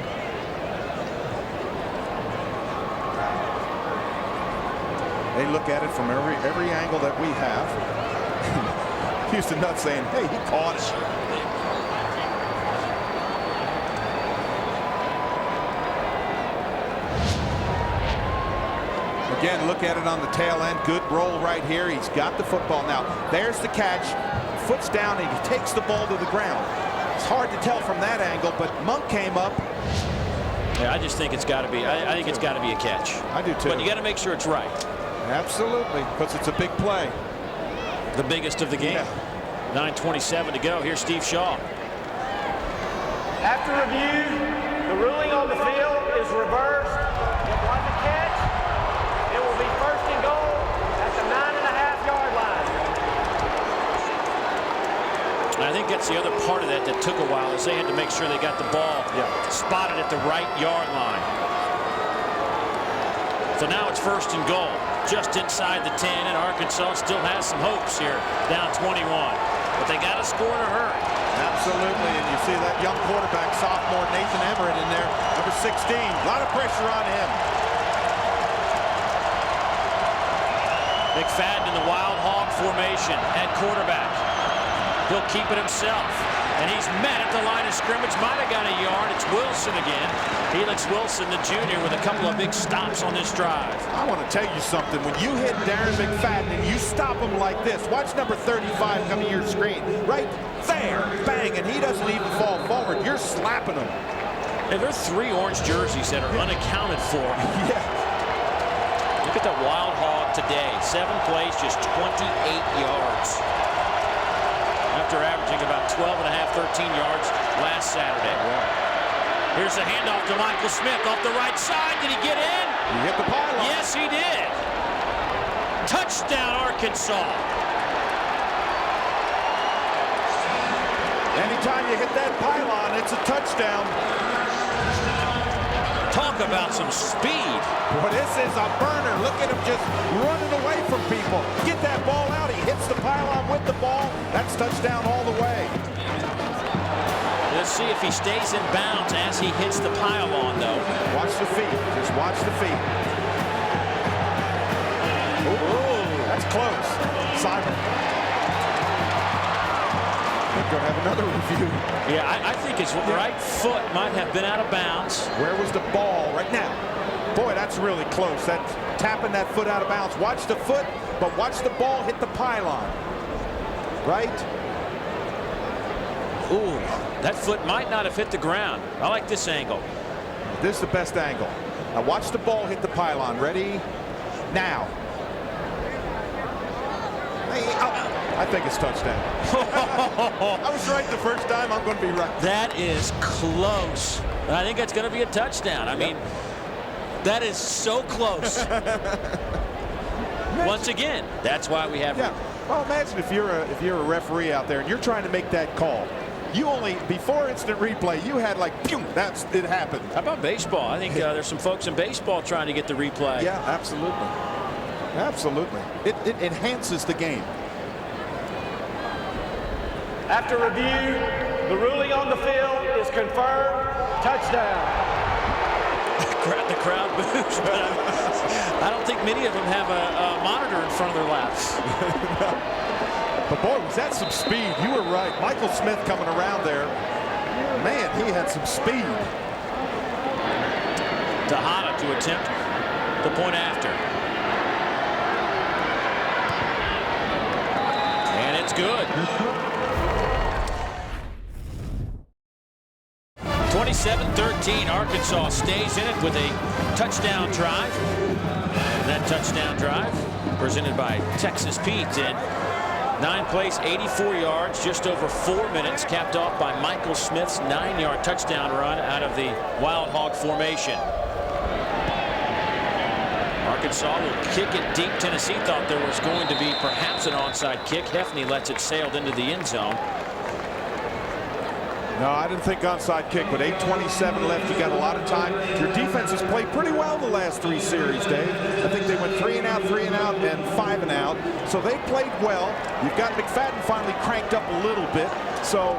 They look at it from every angle that we have. Houston Nutt saying, hey, he caught it. Again, look at it on the tail end. Good roll right here. He's got the football. Now, there's the catch. Foot's down, and he takes the ball to the ground. It's hard to tell from that angle, but Monk came up.
Yeah, I just think it's got to be. I think it's got to be a catch.
I do too.
But you got to make sure it's right.
Absolutely, because it's a big play.
The biggest of the game.
Yeah.
9:27 to go. Here's Steve Shaw.
After review, the ruling on the field is reversed. It was a catch. It will be first and goal at the 9.5-yard line.
And I think that's the other part of that took a while, is they had to make sure they got the ball spotted at the right yard line. So now it's first and goal, just inside the 10, and Arkansas still has some hopes here, down 21. But they got to score in a hurry.
Absolutely, and you see that young quarterback, sophomore Nathan Emmerich in there, number 16. A lot of pressure on him.
McFadden in the Wild Hog formation at quarterback. He'll keep it himself. And he's met at the line of scrimmage. Might have got a yard. It's Wilson again. Felix Wilson, the junior, with a couple of big stops on this drive.
I want to tell you something. When you hit Darren McFadden and you stop him like this, watch number 35 coming to your screen. Right there. Bang. And he doesn't even fall forward. You're slapping him.
And there's 3 orange jerseys that are unaccounted for.
Yeah.
Look at the Wild Hog today. 7 plays, just 28 yards. After averaging about 12.5, 13 yards last Saturday.
Yeah.
Here's a handoff to Michael Smith off the right side. Did he get in?
He hit the pylon.
Yes, he did. Touchdown, Arkansas.
Anytime you hit that pylon, it's a touchdown.
Talk about some speed.
Well, this is a burner. Look at him just running away from people. Get that ball out. He hits the pylon with the ball. That's touchdown all the way.
Let's see if he stays in bounds as he hits the pylon, though.
Watch the feet. Just watch the feet. Oh, that's close. Simon. We're going to have another review.
Yeah, I think his right foot might have been out of bounds.
Where was the ball right now? Boy, that's really close. That's tapping that foot out of bounds. Watch the foot, but watch the ball hit the pylon. Right?
Ooh, that foot might not have hit the ground. I like this angle.
This is the best angle. Now watch the ball hit the pylon. Ready? Now. I think it's touchdown. I was right the first time. I'm going to be right.
That is close. I think that's going to be a touchdown. I mean, that is so close. Once again, that's why we have
Well, imagine if you're a referee out there and you're trying to make that call. You only, before instant replay, you had like, pew, it happened.
How about baseball? I think there's some folks in baseball trying to get the replay.
Yeah, absolutely. Absolutely. It enhances the game.
After review, the ruling on the field is confirmed. Touchdown.
The crowd boos, but I don't think many of them have a monitor in front of their laps.
But boy, was that some speed. You were right. Michael Smith coming around there. Man, he had some speed.
Tejada to attempt the point after. And it's good. 27-13, Arkansas stays in it with a touchdown drive. And that touchdown drive presented by Texas Pete. And 9 plays, 84 yards, just over 4 minutes, capped off by Michael Smith's 9-yard touchdown run out of the Wild Hog formation. Arkansas will kick it deep. Tennessee thought there was going to be perhaps an onside kick. Hefney lets it sail into the end zone.
No, I didn't think onside kick, but 8:27 left. You got a lot of time. Your defense has played pretty well the last 3 series, Dave. I think they went 3 and out, 3 and out, and 5 and out. So they played well. You've got McFadden finally cranked up a little bit. So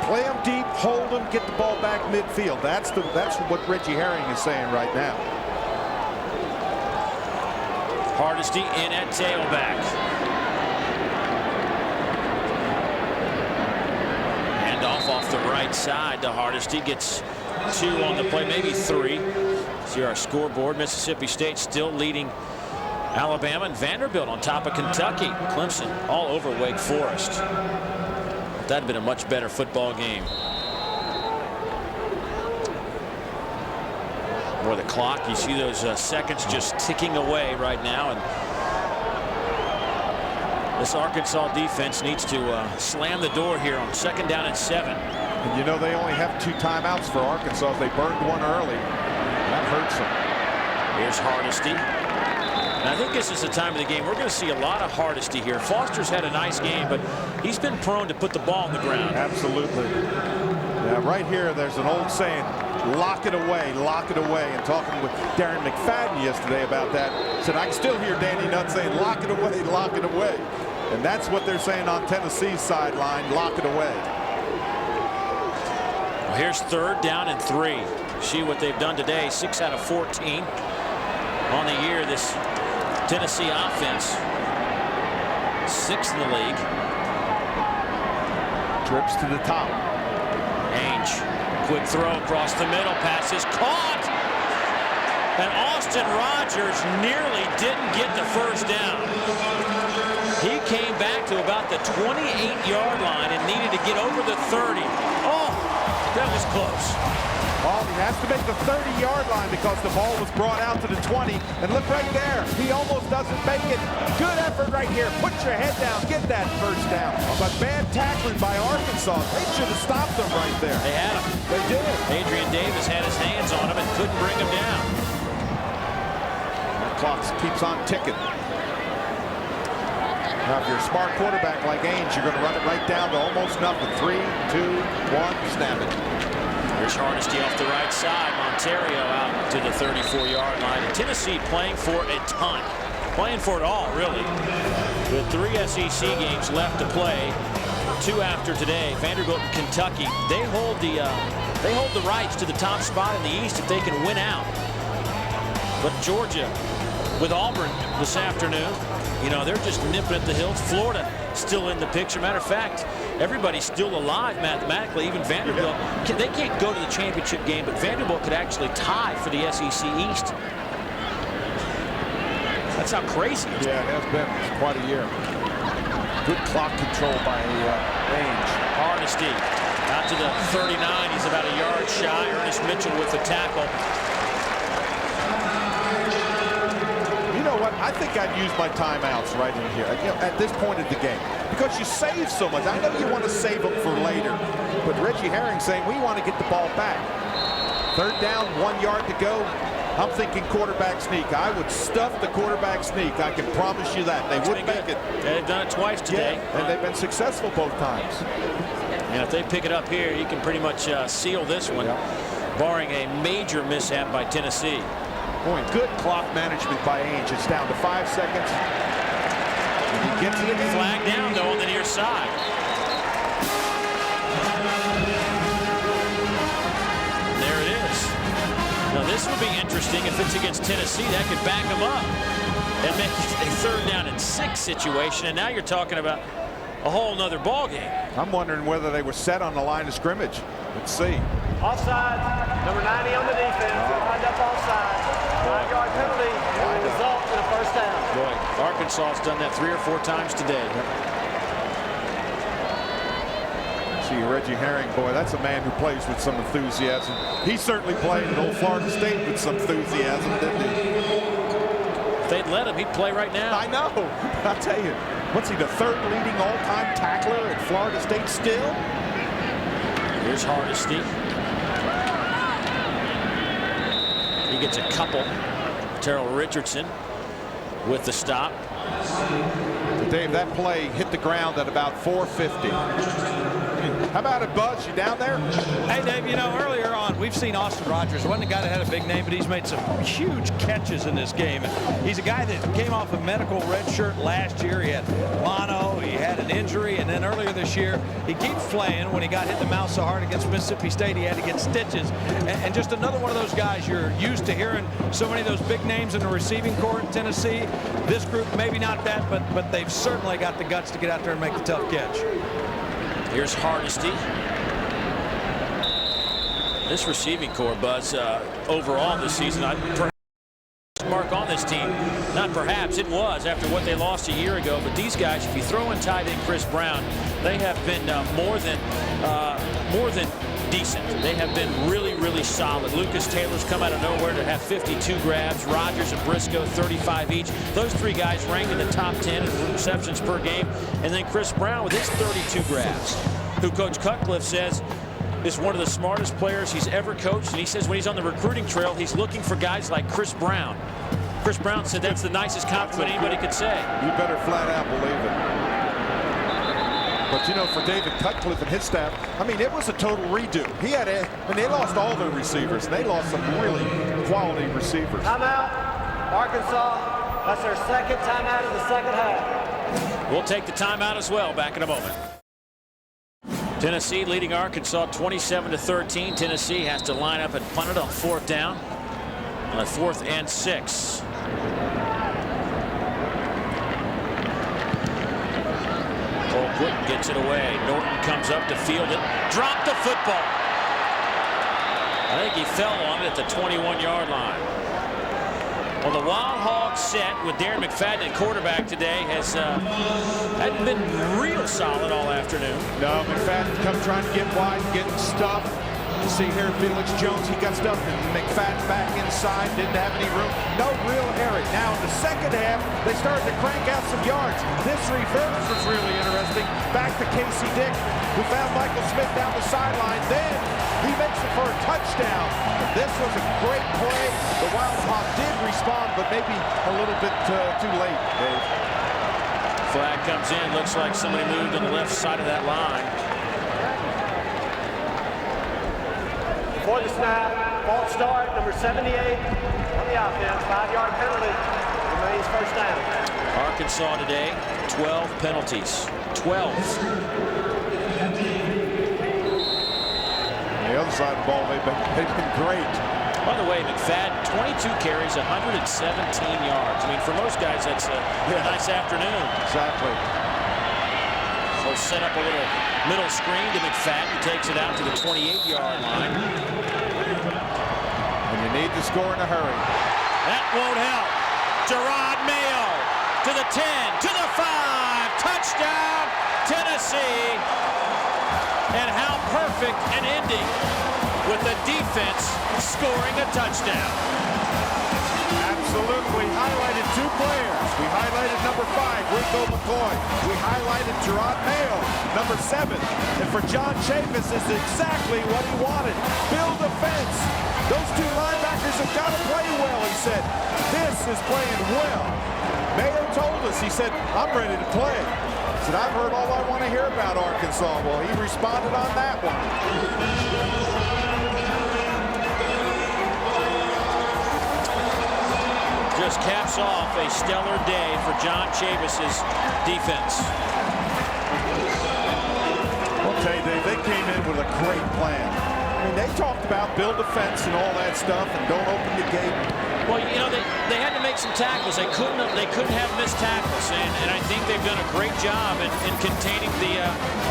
play them deep, hold them, get the ball back midfield. That's what Reggie Herring is saying right now.
Hardesty in at tailback. Off the right side to Hardesty, gets 2 on the play, maybe 3. See our scoreboard. Mississippi State still leading Alabama, and Vanderbilt on top of Kentucky. Clemson all over Wake Forest. That'd been a much better football game. Boy, the clock, you see those seconds just ticking away right now, and this Arkansas defense needs to slam the door here on 2nd down and 7.
And you know they only have 2 timeouts for Arkansas. They burned 1 early. That hurts them.
Here's Hardesty. And I think this is the time of the game. We're going to see a lot of Hardesty here. Foster's had a nice game, but he's been prone to put the ball on the ground.
Absolutely. Yeah, right here, there's an old saying, lock it away, lock it away. And talking with Darren McFadden yesterday about that, said, I can still hear Danny Nutt saying, lock it away, lock it away. And that's what they're saying on Tennessee's sideline, lock it away.
Well, here's 3rd down and 3. See what they've done today, 6 out of 14 on the year. This Tennessee offense, 6th in the league.
Trips to the top.
Ainge, quick throw across the middle, pass is caught. And Austin Rogers nearly didn't get the 1st down. He came back to about the 28-yard line and needed to get over the 30. Oh, that was close.
Well, he has to make the 30-yard line because the ball was brought out to the 20. And look right there. He almost doesn't make it. Good effort right here. Put your head down. Get that 1st down. But bad tackling by Arkansas. They should have stopped him right there.
They had him.
They did.
Adrian Davis had his hands on him and couldn't bring him down.
The clock keeps on ticking. Now, if you're a smart quarterback like Ainge, you're going to run it right down to almost nothing. 3, 2, 1, snap it.
Here's Hardesty off the right side. Monterio out to the 34-yard line. And Tennessee playing for a ton. Playing for it all, really. With 3 SEC games left to play. 2 after today. Vanderbilt and Kentucky. They hold the rights to the top spot in the East if they can win out. But Georgia with Auburn this afternoon, you know, they're just nipping at the heels. Florida still in the picture. Matter of fact, everybody's still alive mathematically. Even Vanderbilt, they can't go to the championship game, but Vanderbilt could actually tie for the SEC East. That's how crazy it is.
Yeah, it has been. It's quite a year. Good clock control by Ainge.
Hardesty out to the 39. He's about a yard shy. Ernest Mitchell with the tackle.
I think I'd use my timeouts right in here, you know, at this point of the game, because you save so much. I know you want to save them for later, but Reggie Herring saying we want to get the ball back. 3rd down, 1 yard to go. I'm thinking quarterback sneak. I would stuff the quarterback sneak. I can promise you that. They wouldn't make it.
They've done it twice today.
Yeah, and they've been successful both times.
And if they pick it up here, you can pretty much seal this one, barring a major mishap by Tennessee.
Boy, good clock management by Ainge. It's down to 5 seconds. And he gets it.
Flag down, though, on the near side. There it is. Now, this would be interesting if it's against Tennessee. That could back them up and make it a 3rd down and 6 situation. And now you're talking about a whole nother ball game.
I'm wondering whether they were set on the line of scrimmage. Let's see.
Offside, number 90 on the defense. Lined up offside. 5-yard penalty will result in a 1st down.
Boy, Arkansas has done that 3 or 4 times today.
See, Reggie Herring, boy, that's a man who plays with some enthusiasm. He certainly played at old Florida State with some enthusiasm, didn't he?
If they'd let him, he'd play right now.
I know. I'll tell you. What's he, the 3rd leading all-time tackler at Florida State still?
Here's Hardesty. He gets a couple. Terrell Richardson with the stop.
But Dave, that play hit the ground at about 4:50. How about it, Buzz? You down there?
Hey, Dave, you know, earlier on, we've seen Austin Rogers. Wasn't a guy that had a big name, but he's made some huge catches in this game. He's a guy that came off a medical red shirt last year. He had mono, he had an injury, and then earlier this year, he keeps playing. When he got hit in the mouth so hard against Mississippi State, he had to get stitches. And just another one of those guys you're used to hearing so many of those big names in the receiving corps in Tennessee. This group, maybe not that, but they've certainly got the guts to get out there and make the tough catch.
Here's Hardesty. This receiving corps, Buzz, overall this season, mark on this team. Not perhaps, it was after what they lost a year ago. But these guys, if you throw in tight end Chris Brown, they have been more than decent. They have been really, really solid. Lucas Taylor's come out of nowhere to have 52 grabs. Rogers and Briscoe 35 each. Those 3 guys ranked in the top 10 in receptions per game. And then Chris Brown with his 32 grabs, who Coach Cutcliffe says is one of the smartest players he's ever coached. And he says when he's on the recruiting trail, he's looking for guys like Chris Brown. Chris Brown said that's the nicest compliment anybody could say.
You better flat out believe it. But, you know, for David Cutcliffe and his staff, I mean, it was a total redo. He had they lost all their receivers. They lost some really quality receivers.
Timeout, Arkansas. That's their 2nd timeout of the 2nd half.
We'll take the timeout as well. Back in a moment. Tennessee leading Arkansas 27-13. Tennessee has to line up and punt it on 4th down. On 4th and 6. Colquitt gets it away. Norton comes up to field it. Dropped the football. I think he fell on it at the 21-yard line. Well, the Wild Hog set with Darren McFadden at quarterback today hadn't been real solid all afternoon.
No, McFadden come trying to get wide, getting stuffed. You see here Felix Jones, he got stuffed, and McFadden back inside, didn't have any room. No real area. Now in the 2nd half, they started to crank out some yards. This reverse was really interesting. Back to Casey Dick, who found Michael Smith down the sideline. Then he makes it for a touchdown. This was a great play. The Wild Hog did respond, but maybe a little bit too late, Dave.
Flag comes in. Looks like somebody moved on the left side of that line.
For the snap, false start, number 78 on the offense. 5-yard penalty. Remains 1st down.
Arkansas today, 12 penalties. 12.
On the other side of the ball, they've been great.
By the way, McFadden, 22 carries, 117 yards. I mean, for most guys, that's a nice afternoon.
Exactly.
They'll set up a little middle screen to McFadden, who takes it out to the 28-yard line.
And you need to score in a hurry.
That won't help. Gerard Mayo to the 10, to the 5. Touchdown, Tennessee. And how perfect an ending with the defense scoring a touchdown.
Absolutely. Highlighted 2 players. We highlighted number 5, Rico McCoy. We highlighted Gerard Mayo, number 7. And for John Chaffetz, this is exactly what he wanted. Build a fence. Those two linebackers have got to play well, he said. This is playing well. Mayo told us, he said, I'm ready to play. He said, I've heard all I want to hear about Arkansas. Well, he responded on that one.
Just caps off a stellar day for John Chavis's defense.
I'll tell you, they came in with a great plan. I mean, they talked about build a fence and all that stuff and don't open the gate.
Well, you know, they had to make some tackles. They couldn't have missed tackles, and I think they've done a great job in containing the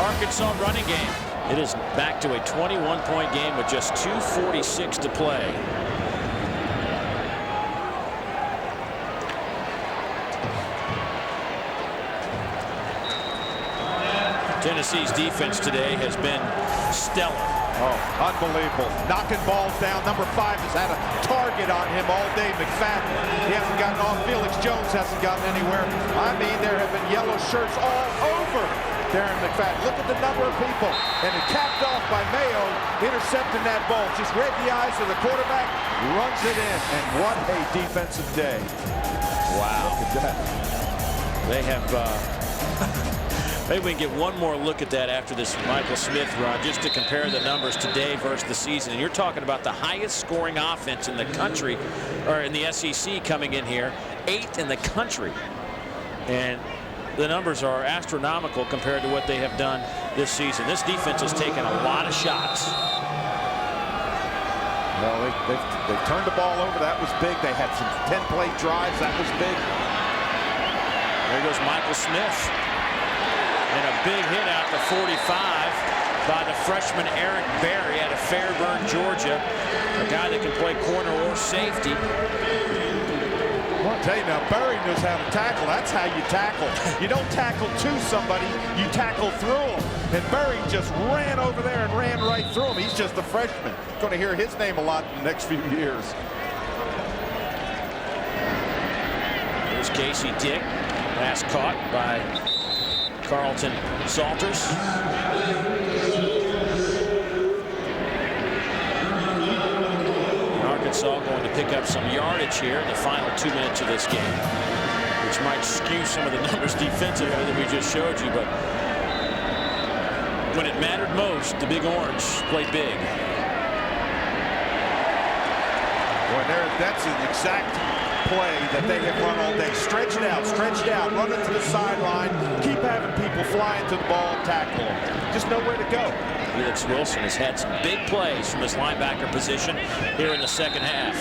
Arkansas running game. It is back to a 21-point game with just 2:46 to play. Tennessee's defense today has been stellar.
Oh, unbelievable. Knocking balls down. Number 5 has had a target on him all day, McFadden. He hasn't gotten off. Felix Jones hasn't gotten anywhere. I mean, there have been yellow shirts all over Darren McFadden. Look at the number of people. And it capped off by Mayo, intercepting that ball. Just read the eyes of the quarterback, runs it in. And what a defensive day.
Wow.
Look at that.
They have... Maybe we can get one more look at that after this Michael Smith run, just to compare the numbers today versus the season. And you're talking about the highest scoring offense in the country, or in the SEC coming in here, 8th in the country. And the numbers are astronomical compared to what they have done this season. This defense has taken a lot of shots.
Well, they turned the ball over. That was big. They had some 10-play drives. That was big.
There goes Michael Smith. And a big hit out to 45 by the freshman Eric Berry out of Fairburn, Georgia. A guy that can play corner or safety.
Well, I'll tell you now, Berry knows how to tackle. That's how you tackle. You don't tackle to somebody, you tackle through them. And Berry just ran over there and ran right through him. He's just a freshman. Going to hear his name a lot in the next few years.
Here's Casey Dick. Pass caught by Carlton Salters. Arkansas going to pick up some yardage here in the final 2 minutes of this game, which might skew some of the numbers defensively that we just showed you, but when it mattered most, the Big Orange played big.
Boy, that's an exact play that they have run all day. Stretch it out, run it to the sideline, keep having people fly into the ball, tackle them. Just know where to go.
Felix Wilson has had some big plays from his linebacker position here in the second half.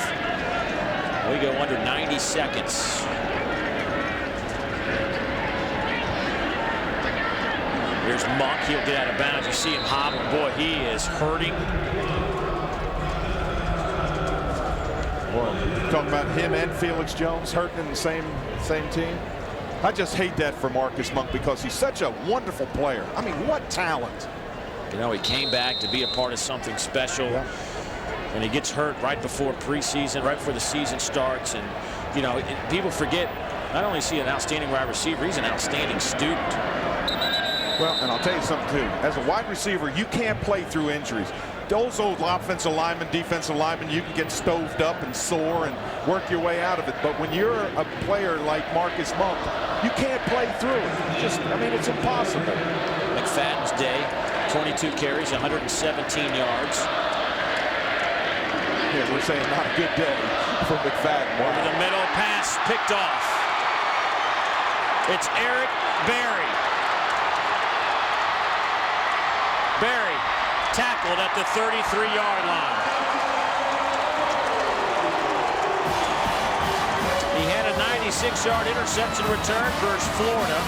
We go under 90 seconds. Here's Monk. He'll get out of bounds. You see him hobbling. Boy, he is hurting.
Boy, talking about him and Felix Jones hurting in the same team. I just hate that for Marcus Monk because he's such a wonderful player. I mean, what talent.
You know, he came back to be a part of something special. Yeah. And he gets hurt right before preseason, right before the season starts. And, you know, people forget, not only is he an outstanding wide receiver, he's an outstanding student.
Well, and I'll tell you something, too. As a wide receiver, you can't play through injuries. Those old offensive linemen, defensive linemen, you can get stoved up and sore and work your way out of it. But when you're a player like Marcus Monk, you can't play through it. I mean, it's impossible.
McFadden's day, 22 carries, 117 yards.
Yeah, we're saying not a good day for McFadden. Wow.
Over the middle, pass picked off. It's Eric Berry. Berry tackled at the 33-yard line. He had a 96-yard interception return versus Florida.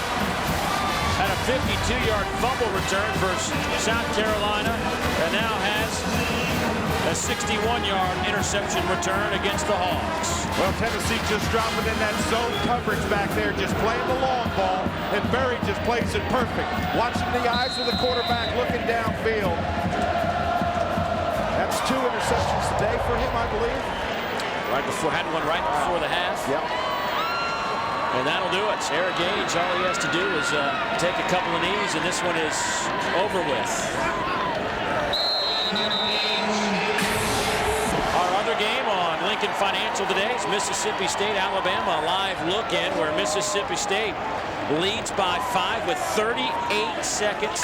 Had a 52-yard fumble return versus South Carolina, and now has a 61-yard interception return against the Hogs.
Well, Tennessee just dropping in that zone coverage back there, just playing the long ball, and Berry just plays it perfect. Watching the eyes of the quarterback, looking downfield. That's 2 interceptions today for him, I believe.
Had one right before the half.
Yep.
And that'll do it. Eric Gage, all he has to do is take a couple of knees, and this one is over with. Our Lincoln Financial today is Mississippi State, Alabama. A live look in where Mississippi State leads by 5 with 38 seconds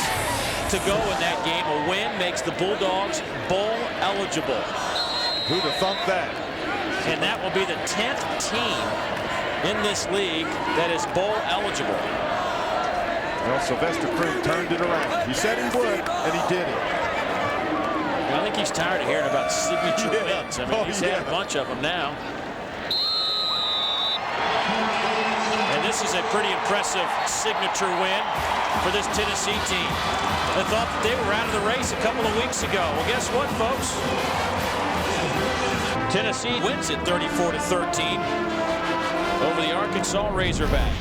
to go in that game. A win makes the Bulldogs bowl eligible.
Who'd have thunk that?
And that will be the 10th team in this league that is bowl eligible.
Well, Sylvester Croom turned it around. He said he would, and he did it.
Well, I think he's tired of hearing about signature wins. I mean, he's had a bunch of them now. And this is a pretty impressive signature win for this Tennessee team. I thought that they were out of the race a couple of weeks ago. Well, guess what, folks? Tennessee wins it 34-13 over the Arkansas Razorback.